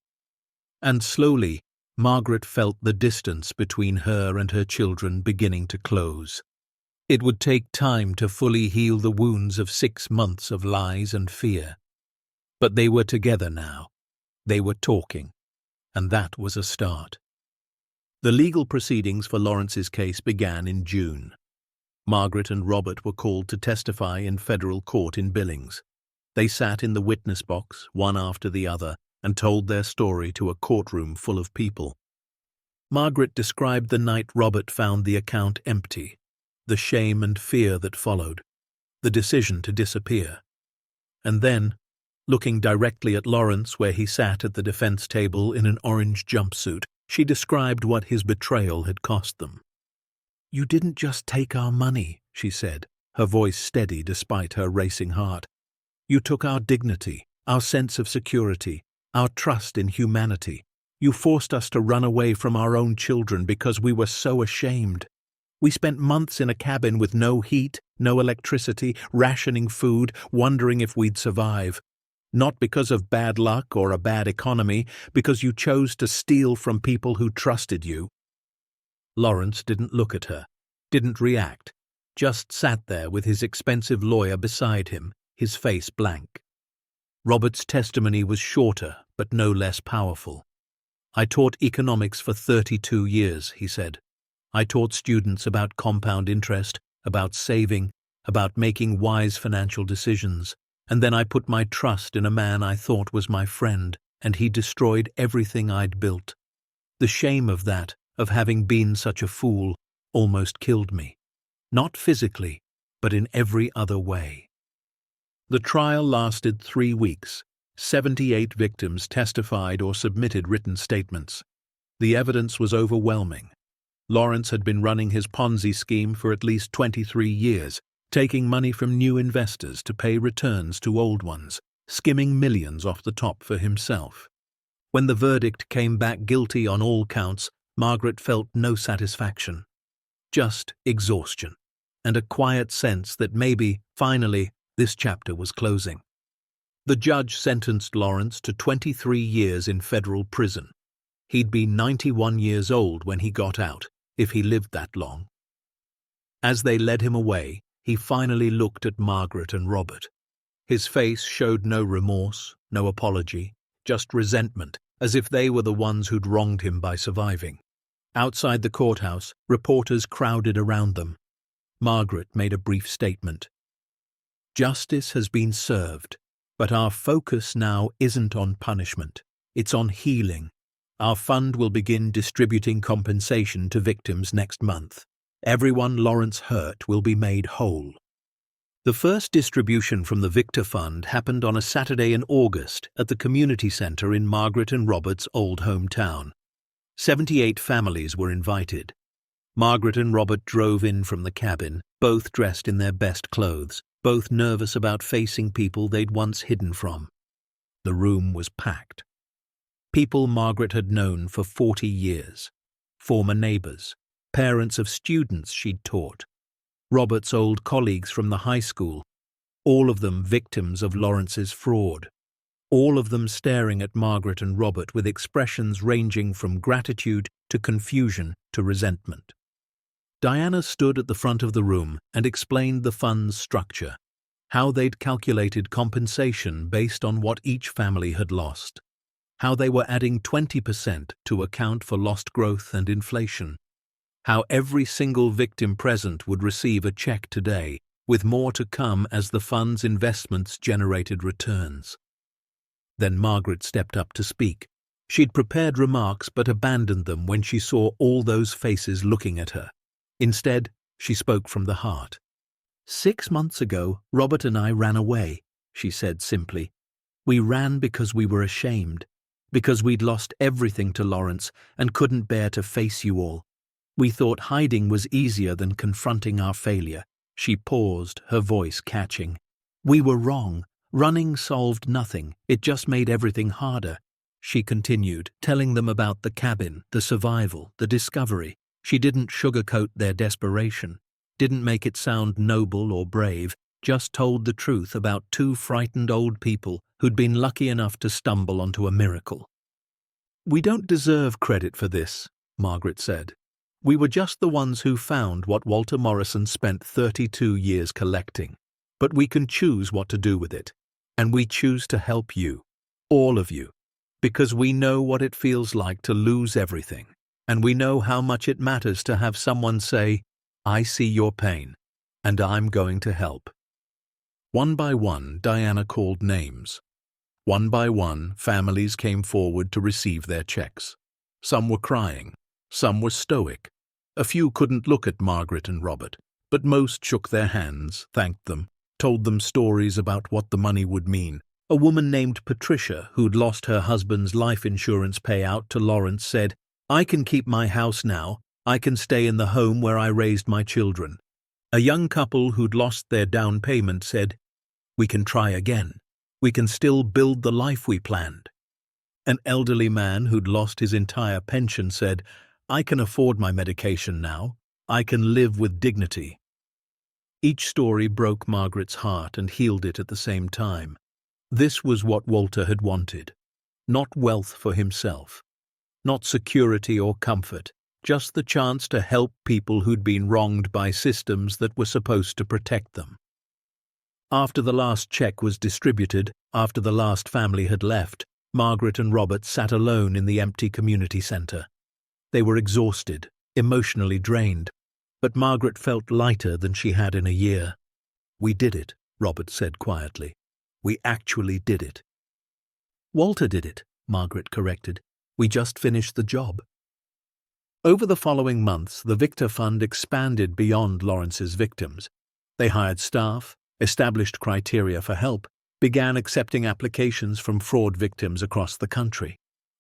And slowly, Margaret felt the distance between her and her children beginning to close. It would take time to fully heal the wounds of 6 months of lies and fear. But they were together now. They were talking. And that was a start. The legal proceedings for Lawrence's case began in June. Margaret and Robert were called to testify in federal court in Billings. They sat in the witness box, one after the other, and told their story to a courtroom full of people. Margaret described the night Robert found the account empty, the shame and fear that followed, the decision to disappear. And then, looking directly at Lawrence where he sat at the defense table in an orange jumpsuit, she described what his betrayal had cost them. You didn't just take our money, she said, her voice steady despite her racing heart. You took our dignity, our sense of security, our trust in humanity. You forced us to run away from our own children because we were so ashamed. We spent months in a cabin with no heat, no electricity, rationing food, wondering if we'd survive. Not because of bad luck or a bad economy, because you chose to steal from people who trusted you. Lawrence didn't look at her, didn't react, just sat there with his expensive lawyer beside him, his face blank. Robert's testimony was shorter, but no less powerful. I taught economics for 32 years, he said. I taught students about compound interest, about saving, about making wise financial decisions, and then I put my trust in a man I thought was my friend, and he destroyed everything I'd built. The shame of that, of having been such a fool, almost killed me. Not physically, but in every other way. The trial lasted 3 weeks. 78 victims testified or submitted written statements. The evidence was overwhelming. Lawrence had been running his Ponzi scheme for at least 23 years, taking money from new investors to pay returns to old ones, skimming millions off the top for himself. When the verdict came back guilty on all counts, Margaret felt no satisfaction. Just exhaustion, and a quiet sense that maybe, finally, this chapter was closing. The judge sentenced Lawrence to 23 years in federal prison. He'd be 91 years old when he got out, if he lived that long. As they led him away, he finally looked at Margaret and Robert. His face showed no remorse, no apology, just resentment, as if they were the ones who'd wronged him by surviving. Outside the courthouse, reporters crowded around them. Margaret made a brief statement. Justice has been served, but our focus now isn't on punishment. It's on healing. Our fund will begin distributing compensation to victims next month. Everyone Lawrence hurt will be made whole. The first distribution from the Victor Fund happened on a Saturday in August at the community center in Margaret and Robert's old hometown. 78 families were invited. Margaret and Robert drove in from the cabin, both dressed in their best clothes, both nervous about facing people they'd once hidden from. The room was packed. People Margaret had known for 40 years. Former neighbors, parents of students she'd taught, Robert's old colleagues from the high school, all of them victims of Lawrence's fraud. All of them staring at Margaret and Robert with expressions ranging from gratitude to confusion to resentment. Diana stood at the front of the room and explained the fund's structure, how they'd calculated compensation based on what each family had lost, how they were adding 20% to account for lost growth and inflation, how every single victim present would receive a check today, with more to come as the fund's investments generated returns. Then Margaret stepped up to speak. She'd prepared remarks but abandoned them when she saw all those faces looking at her. Instead, she spoke from the heart. 6 months ago, Robert and I ran away, she said simply. We ran because we were ashamed, because we'd lost everything to Lawrence and couldn't bear to face you all. We thought hiding was easier than confronting our failure. She paused, her voice catching. We were wrong. Running solved nothing. It just made everything harder. She continued, telling them about the cabin, the survival, the discovery. She didn't sugarcoat their desperation, didn't make it sound noble or brave, just told the truth about 2 frightened old people who'd been lucky enough to stumble onto a miracle. We don't deserve credit for this, Margaret said. We were just the ones who found what Walter Morrison spent 32 years collecting. But we can choose what to do with it. And we choose to help you, all of you, because we know what it feels like to lose everything. And we know how much it matters to have someone say, I see your pain, and I'm going to help. One by one, Diana called names. One by one, families came forward to receive their checks. Some were crying, some were stoic. A few couldn't look at Margaret and Robert, but most shook their hands, thanked them, told them stories about what the money would mean. A woman named Patricia, who'd lost her husband's life insurance payout to Lawrence, said, I can keep my house now. I can stay in the home where I raised my children. A young couple who'd lost their down payment said, we can try again. We can still build the life we planned. An elderly man who'd lost his entire pension said, I can afford my medication now. I can live with dignity. Each story broke Margaret's heart and healed it at the same time. This was what Walter had wanted. Not wealth for himself. Not security or comfort. Just the chance to help people who'd been wronged by systems that were supposed to protect them. After the last check was distributed, after the last family had left, Margaret and Robert sat alone in the empty community center. They were exhausted, emotionally drained, but Margaret felt lighter than she had in a year. We did it, Robert said quietly. We actually did it. Walter did it, Margaret corrected. We just finished the job. Over the following months, the Victor Fund expanded beyond Lawrence's victims. They hired staff, established criteria for help, began accepting applications from fraud victims across the country.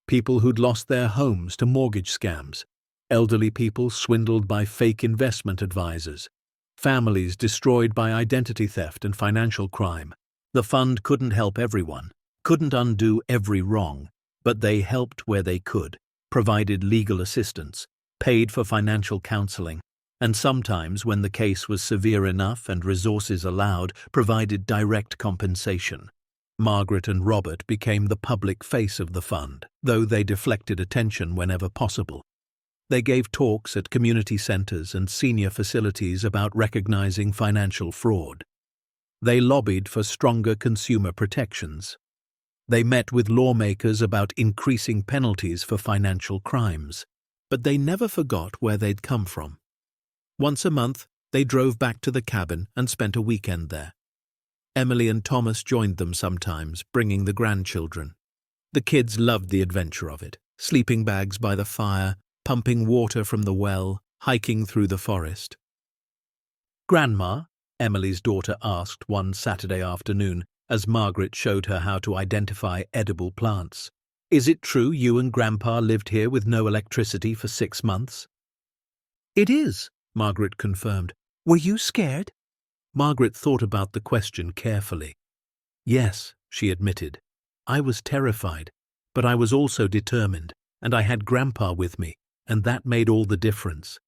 People who'd lost their homes to mortgage scams, elderly people swindled by fake investment advisors, families destroyed by identity theft and financial crime. The fund couldn't help everyone, couldn't undo every wrong, but they helped where they could, provided legal assistance, paid for financial counseling, and sometimes, when the case was severe enough and resources allowed, provided direct compensation. Margaret and Robert became the public face of the fund, though they deflected attention whenever possible. They gave talks at community centers and senior facilities about recognizing financial fraud. They lobbied for stronger consumer protections. They met with lawmakers about increasing penalties for financial crimes. But they never forgot where they'd come from. Once a month, they drove back to the cabin and spent a weekend there. Emily and Thomas joined them sometimes, bringing the grandchildren. The kids loved the adventure of it, sleeping bags by the fire, pumping water from the well, hiking through the forest. "Grandma," Emily's daughter asked one Saturday afternoon as Margaret showed her how to identify edible plants, "is it true you and Grandpa lived here with no electricity for 6 months?" "It is," Margaret confirmed. "Were you scared?" Margaret thought about the question carefully. "Yes," she admitted. "I was terrified, but I was also determined, and I had Grandpa with me, and that made all the difference."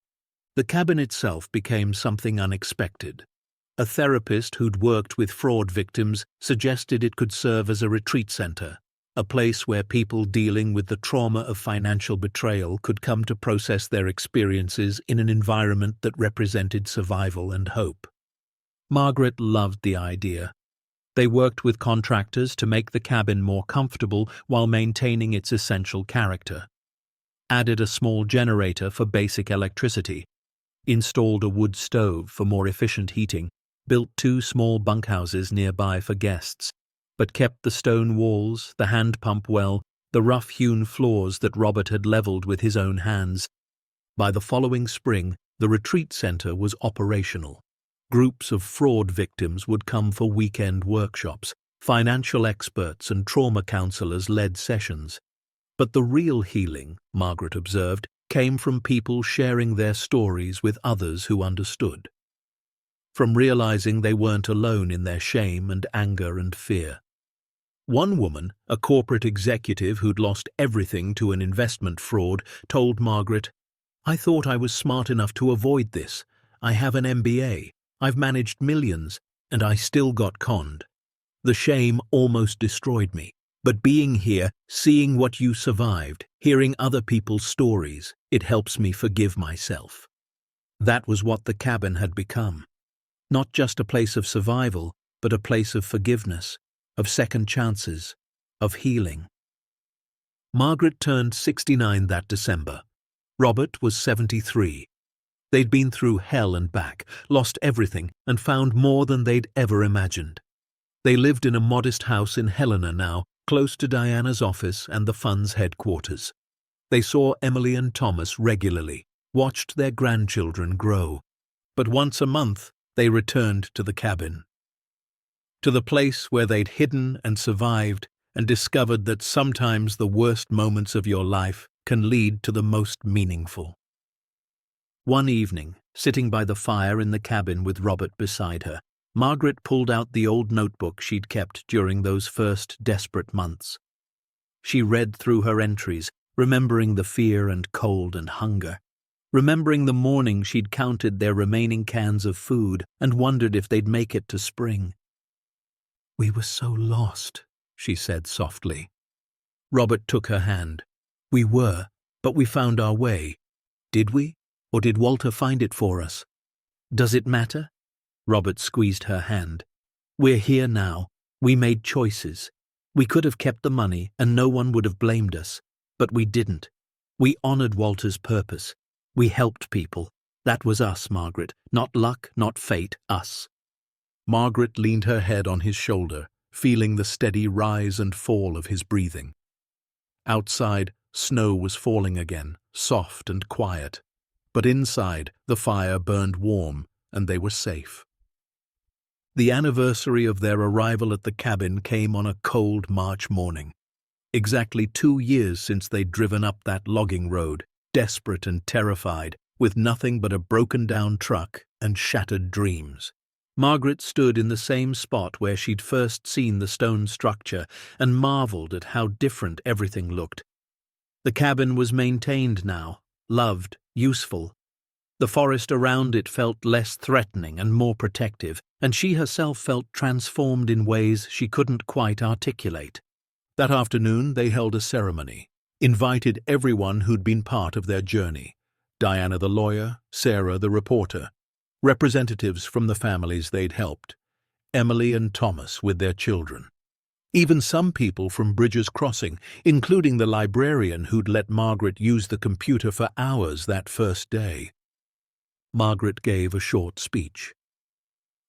The cabin itself became something unexpected. A therapist who'd worked with fraud victims suggested it could serve as a retreat center, a place where people dealing with the trauma of financial betrayal could come to process their experiences in an environment that represented survival and hope. Margaret loved the idea. They worked with contractors to make the cabin more comfortable while maintaining its essential character. Added a small generator for basic electricity, installed a wood stove for more efficient heating, built 2 small bunkhouses nearby for guests, but kept the stone walls, the hand pump well, the rough-hewn floors that Robert had leveled with his own hands. By the following spring, the retreat center was operational. Groups of fraud victims would come for weekend workshops. Financial experts and trauma counselors led sessions. But the real healing, Margaret observed, came from people sharing their stories with others who understood. From realizing they weren't alone in their shame and anger and fear. One woman, a corporate executive who'd lost everything to an investment fraud, told Margaret, "I thought I was smart enough to avoid this. I have an MBA. I've managed millions, and I still got conned. The shame almost destroyed me. But being here, seeing what you survived, hearing other people's stories, it helps me forgive myself." That was what the cabin had become. Not just a place of survival, but a place of forgiveness, of second chances, of healing. Margaret turned 69 that December. Robert was 73. They'd been through hell and back, lost everything, and found more than they'd ever imagined. They lived in a modest house in Helena now, close to Diana's office and the fund's headquarters. They saw Emily and Thomas regularly, watched their grandchildren grow. But once a month, they returned to the cabin. To the place where they'd hidden and survived and discovered that sometimes the worst moments of your life can lead to the most meaningful. One evening, sitting by the fire in the cabin with Robert beside her, Margaret pulled out the old notebook she'd kept during those first desperate months. She read through her entries, remembering the fear and cold and hunger, remembering the morning she'd counted their remaining cans of food and wondered if they'd make it to spring. "We were so lost," she said softly. Robert took her hand. "We were, but we found our way. Did we? Or did Walter find it for us? Does it matter?" Robert squeezed her hand. "We're here now. We made choices. We could have kept the money and no one would have blamed us. But we didn't. We honored Walter's purpose. We helped people. That was us, Margaret. Not luck, not fate, us." Margaret leaned her head on his shoulder, feeling the steady rise and fall of his breathing. Outside, snow was falling again, soft and quiet. But inside, the fire burned warm, and they were safe. The anniversary of their arrival at the cabin came on a cold March morning. Exactly 2 years since they'd driven up that logging road, desperate and terrified, with nothing but a broken-down truck and shattered dreams. Margaret stood in the same spot where she'd first seen the stone structure and marveled at how different everything looked. The cabin was maintained now, loved, useful. The forest around it felt less threatening and more protective, and she herself felt transformed in ways she couldn't quite articulate. That afternoon they held a ceremony, invited everyone who'd been part of their journey. Diana the lawyer, Sarah the reporter, representatives from the families they'd helped, Emily and Thomas with their children. Even some people from Bridges Crossing, including the librarian who'd let Margaret use the computer for hours that first day. Margaret gave a short speech.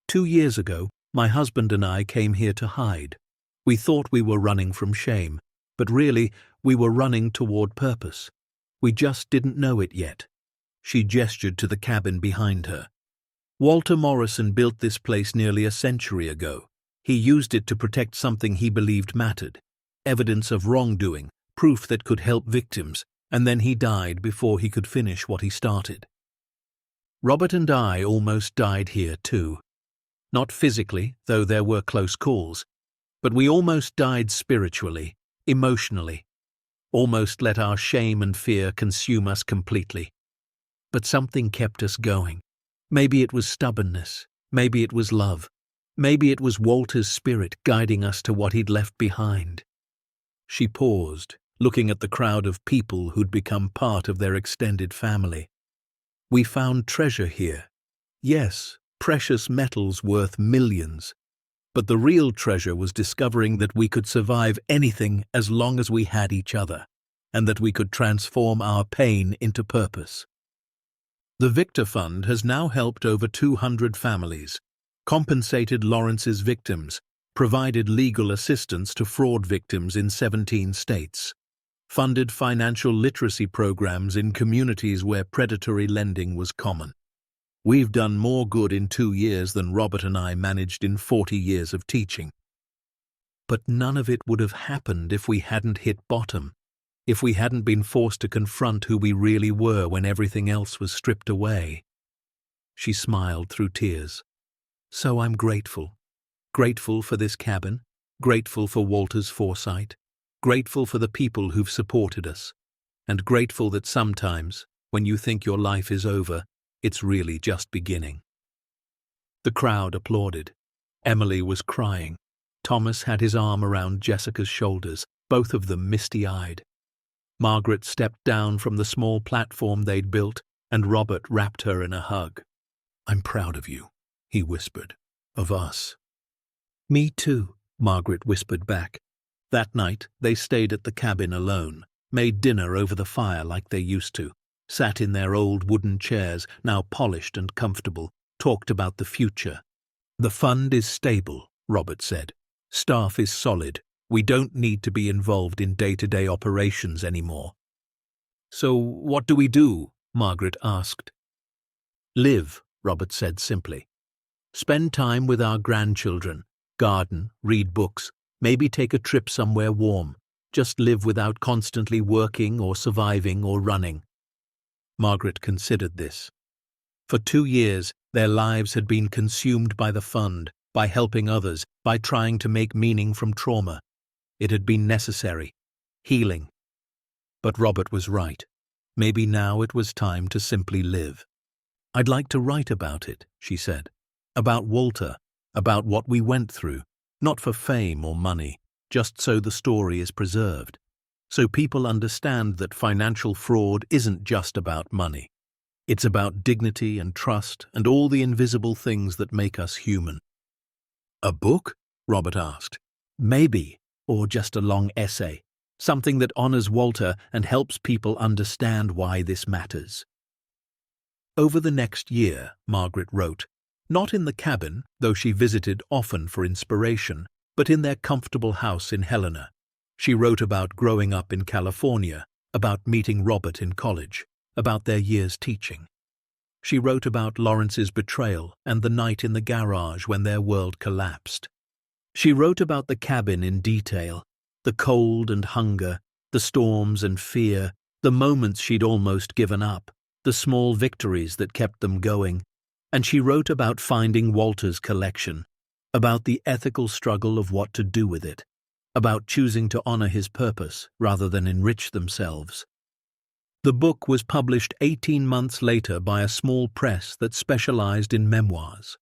2 years ago, My husband and I came here to hide. We thought we were running from shame, but really we were running toward purpose. We just didn't know it yet." She gestured to the cabin behind her. "Walter Morrison built this place nearly a century ago. He used it to protect something he believed mattered, evidence of wrongdoing, proof that could help victims, and then he died before he could finish what he started. Robert and I almost died here too. Not physically, though there were close calls, but we almost died spiritually, emotionally, almost let our shame and fear consume us completely. But something kept us going. Maybe it was stubbornness, maybe it was love, maybe it was Walter's spirit guiding us to what he'd left behind." She paused, looking at the crowd of people who'd become part of their extended family. "We found treasure here. Yes, precious metals worth millions. But the real treasure was discovering that we could survive anything as long as we had each other, and that we could transform our pain into purpose." The Victor Fund has now helped over 200 families, compensated Lawrence's victims, provided legal assistance to fraud victims in 17 states, funded financial literacy programs in communities where predatory lending was common. We've done more good in 2 years than Robert and I managed in 40 years of teaching. But none of it would have happened if we hadn't hit bottom, if we hadn't been forced to confront who we really were when everything else was stripped away. She smiled through tears. "So I'm grateful. Grateful for this cabin, grateful for Walter's foresight, grateful for the people who've supported us, and grateful that sometimes, when you think your life is over, it's really just beginning." The crowd applauded. Emily was crying. Thomas had his arm around Jessica's shoulders, both of them misty-eyed. Margaret stepped down from the small platform they'd built, and Robert wrapped her in a hug. "I'm proud of you," he whispered. "Of us." "Me too," Margaret whispered back. That night, they stayed at the cabin alone, made dinner over the fire like they used to, sat in their old wooden chairs, now polished and comfortable, talked about the future. "The fund is stable," Robert said. "Staff is solid. We don't need to be involved in day-to-day operations anymore." "So what do we do?" Margaret asked. "Live," Robert said simply. "Spend time with our grandchildren, garden, read books, maybe take a trip somewhere warm. Just live without constantly working or surviving or running." Margaret considered this. For 2 years, their lives had been consumed by the fund, by helping others, by trying to make meaning from trauma. It had been necessary, healing. But Robert was right. Maybe now it was time to simply live. "I'd like to write about it," she said. "About Walter, about what we went through, not for fame or money, just so the story is preserved. So people understand that financial fraud isn't just about money. It's about dignity and trust and all the invisible things that make us human." "A book?" Robert asked. "Maybe, or just a long essay, something that honors Walter and helps people understand why this matters." Over the next year, Margaret wrote, not in the cabin, though she visited often for inspiration, but in their comfortable house in Helena. She wrote about growing up in California, about meeting Robert in college, about their years teaching. She wrote about Lawrence's betrayal and the night in the garage when their world collapsed. She wrote about the cabin in detail, the cold and hunger, the storms and fear, the moments she'd almost given up, the small victories that kept them going. And she wrote about finding Walter's collection, about the ethical struggle of what to do with it, about choosing to honor his purpose rather than enrich themselves. The book was published 18 months later by a small press that specialized in memoirs.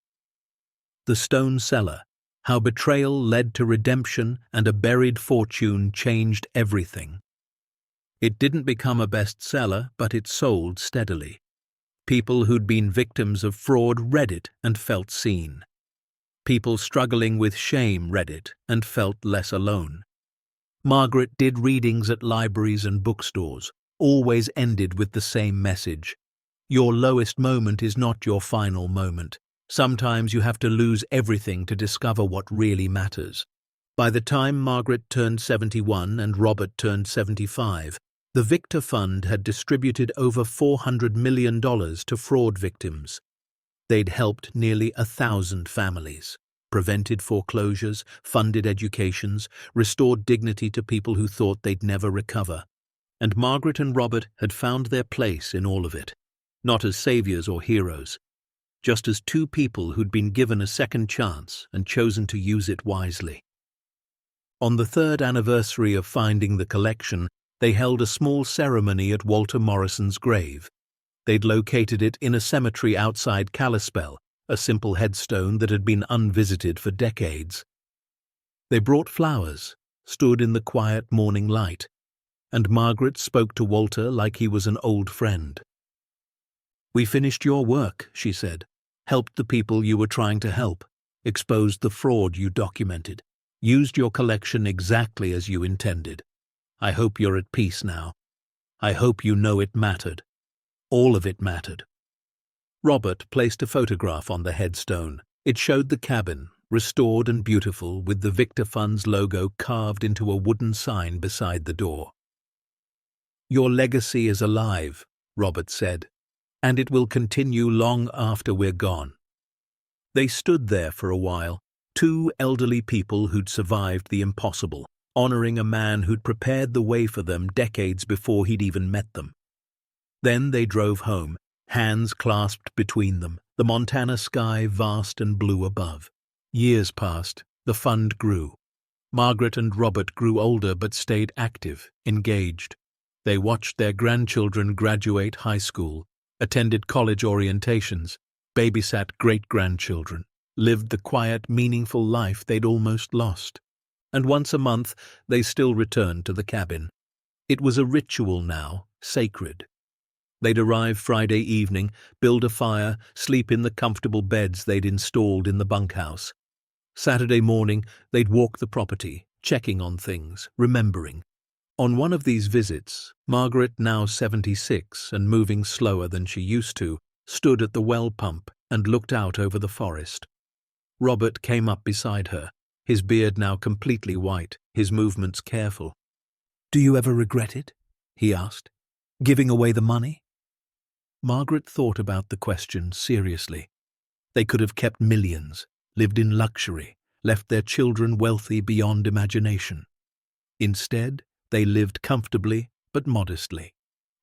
The Stone Cellar, How Betrayal Led to Redemption and a Buried Fortune Changed Everything. It didn't become a bestseller, but it sold steadily. People who'd been victims of fraud read it and felt seen. People struggling with shame read it and felt less alone. Margaret did readings at libraries and bookstores, always ended with the same message. Your lowest moment is not your final moment. Sometimes you have to lose everything to discover what really matters. By the time Margaret turned 71 and Robert turned 75, the Victor Fund had distributed over $400 million to fraud victims. They'd helped nearly 1,000 families, prevented foreclosures, funded educations, restored dignity to people who thought they'd never recover. And Margaret and Robert had found their place in all of it, not as saviors or heroes, just as two people who'd been given a second chance and chosen to use it wisely. On the third anniversary of finding the collection, they held a small ceremony at Walter Morrison's grave. They'd located it in a cemetery outside Kalispell, a simple headstone that had been unvisited for decades. They brought flowers, stood in the quiet morning light, and Margaret spoke to Walter like he was an old friend. "We finished your work," she said, "helped the people you were trying to help, exposed the fraud you documented, used your collection exactly as you intended. I hope you're at peace now. I hope you know it mattered. All of it mattered." Robert placed a photograph on the headstone. It showed the cabin, restored and beautiful, with the Victor Fund's logo carved into a wooden sign beside the door. "Your legacy is alive," Robert said, "and it will continue long after we're gone." They stood there for a while, two elderly people who'd survived the impossible, honoring a man who'd prepared the way for them decades before he'd even met them. Then they drove home, hands clasped between them, the Montana sky vast and blue above. Years passed, the fund grew. Margaret and Robert grew older but stayed active, engaged. They watched their grandchildren graduate high school, attended college orientations, babysat great-grandchildren, lived the quiet, meaningful life they'd almost lost. And once a month, they still returned to the cabin. It was a ritual now, sacred. They'd arrive Friday evening, build a fire, sleep in the comfortable beds they'd installed in the bunkhouse. Saturday morning, they'd walk the property, checking on things, remembering. On one of these visits, Margaret, now 76 and moving slower than she used to, stood at the well pump and looked out over the forest. Robert came up beside her, his beard now completely white, his movements careful. "Do you ever regret it?" he asked. "Giving away the money?" Margaret thought about the question seriously. They could have kept millions, lived in luxury, left their children wealthy beyond imagination. Instead, they lived comfortably but modestly,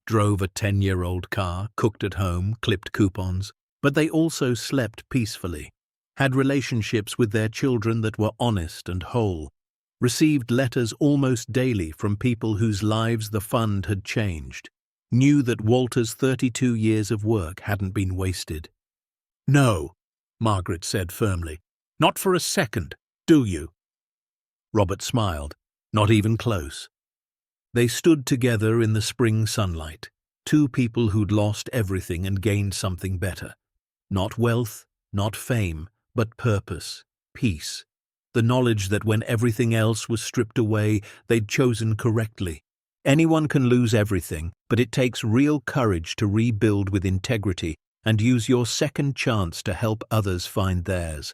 drove a 10-year-old car, cooked at home, clipped coupons, but they also slept peacefully, had relationships with their children that were honest and whole, received letters almost daily from people whose lives the fund had changed, knew that Walter's 32 years of work hadn't been wasted. "No," Margaret said firmly. "Not for a second, do you?" Robert smiled. "Not even close." They stood together in the spring sunlight, two people who'd lost everything and gained something better. Not wealth, not fame, but purpose, peace, the knowledge that when everything else was stripped away, they'd chosen correctly. Anyone can lose everything, but it takes real courage to rebuild with integrity and use your second chance to help others find theirs.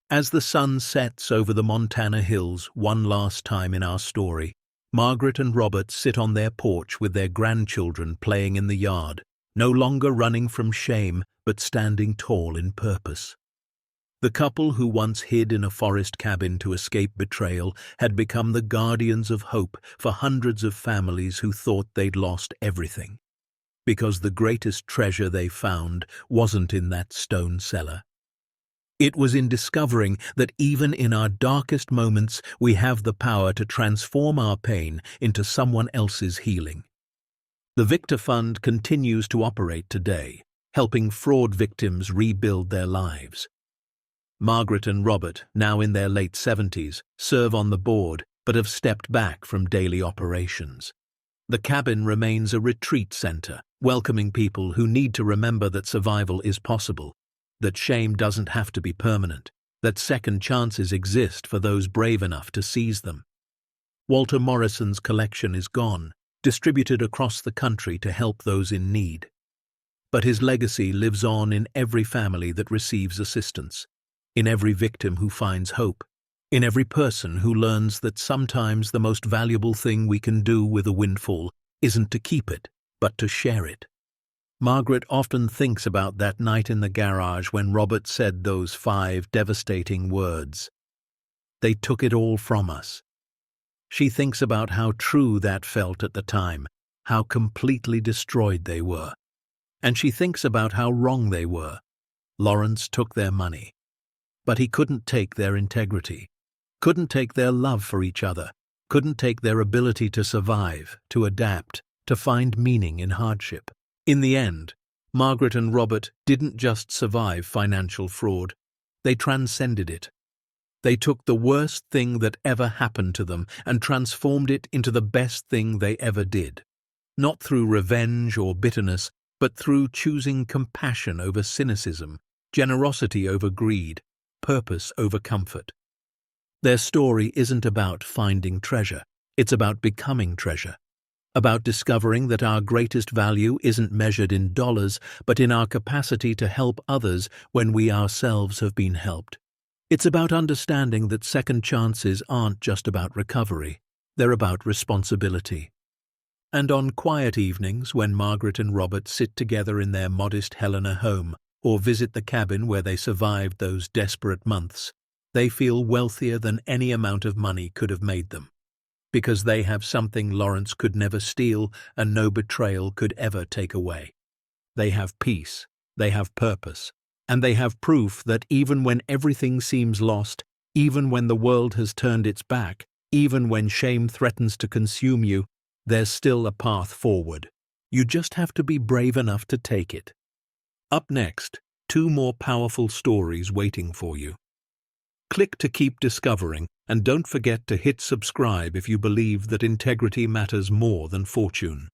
As the sun sets over the Montana hills one last time in our story, Margaret and Robert sit on their porch with their grandchildren playing in the yard, no longer running from shame, but standing tall in purpose. The couple who once hid in a forest cabin to escape betrayal had become the guardians of hope for hundreds of families who thought they'd lost everything. Because the greatest treasure they found wasn't in that stone cellar. It was in discovering that even in our darkest moments we have the power to transform our pain into someone else's healing. The Victor Fund continues to operate today, helping fraud victims rebuild their lives. Margaret and Robert, now in their late 70s, serve on the board but have stepped back from daily operations. The cabin remains a retreat center, welcoming people who need to remember that survival is possible, that shame doesn't have to be permanent, that second chances exist for those brave enough to seize them. Walter Morrison's collection is gone, distributed across the country to help those in need. But his legacy lives on in every family that receives assistance, in every victim who finds hope, in every person who learns that sometimes the most valuable thing we can do with a windfall isn't to keep it, but to share it. Margaret often thinks about that night in the garage when Robert said those 5 devastating words. They took it all from us. She thinks about how true that felt at the time, how completely destroyed they were. And she thinks about how wrong they were. Lawrence took their money. But he couldn't take their integrity, couldn't take their love for each other, couldn't take their ability to survive, to adapt, to find meaning in hardship. In the end, Margaret and Robert didn't just survive financial fraud, they transcended it. They took the worst thing that ever happened to them and transformed it into the best thing they ever did. Not through revenge or bitterness, but through choosing compassion over cynicism, generosity over greed, purpose over comfort. Their story isn't about finding treasure, it's about becoming treasure. About discovering that our greatest value isn't measured in dollars, but in our capacity to help others when we ourselves have been helped. It's about understanding that second chances aren't just about recovery, they're about responsibility. And on quiet evenings when Margaret and Robert sit together in their modest Helena home or visit the cabin where they survived those desperate months, they feel wealthier than any amount of money could have made them. Because they have something Lawrence could never steal and no betrayal could ever take away. They have peace, they have purpose, and they have proof that even when everything seems lost, even when the world has turned its back, even when shame threatens to consume you, there's still a path forward. You just have to be brave enough to take it. Up next, 2 more powerful stories waiting for you. Click to keep discovering, and don't forget to hit subscribe if you believe that integrity matters more than fortune.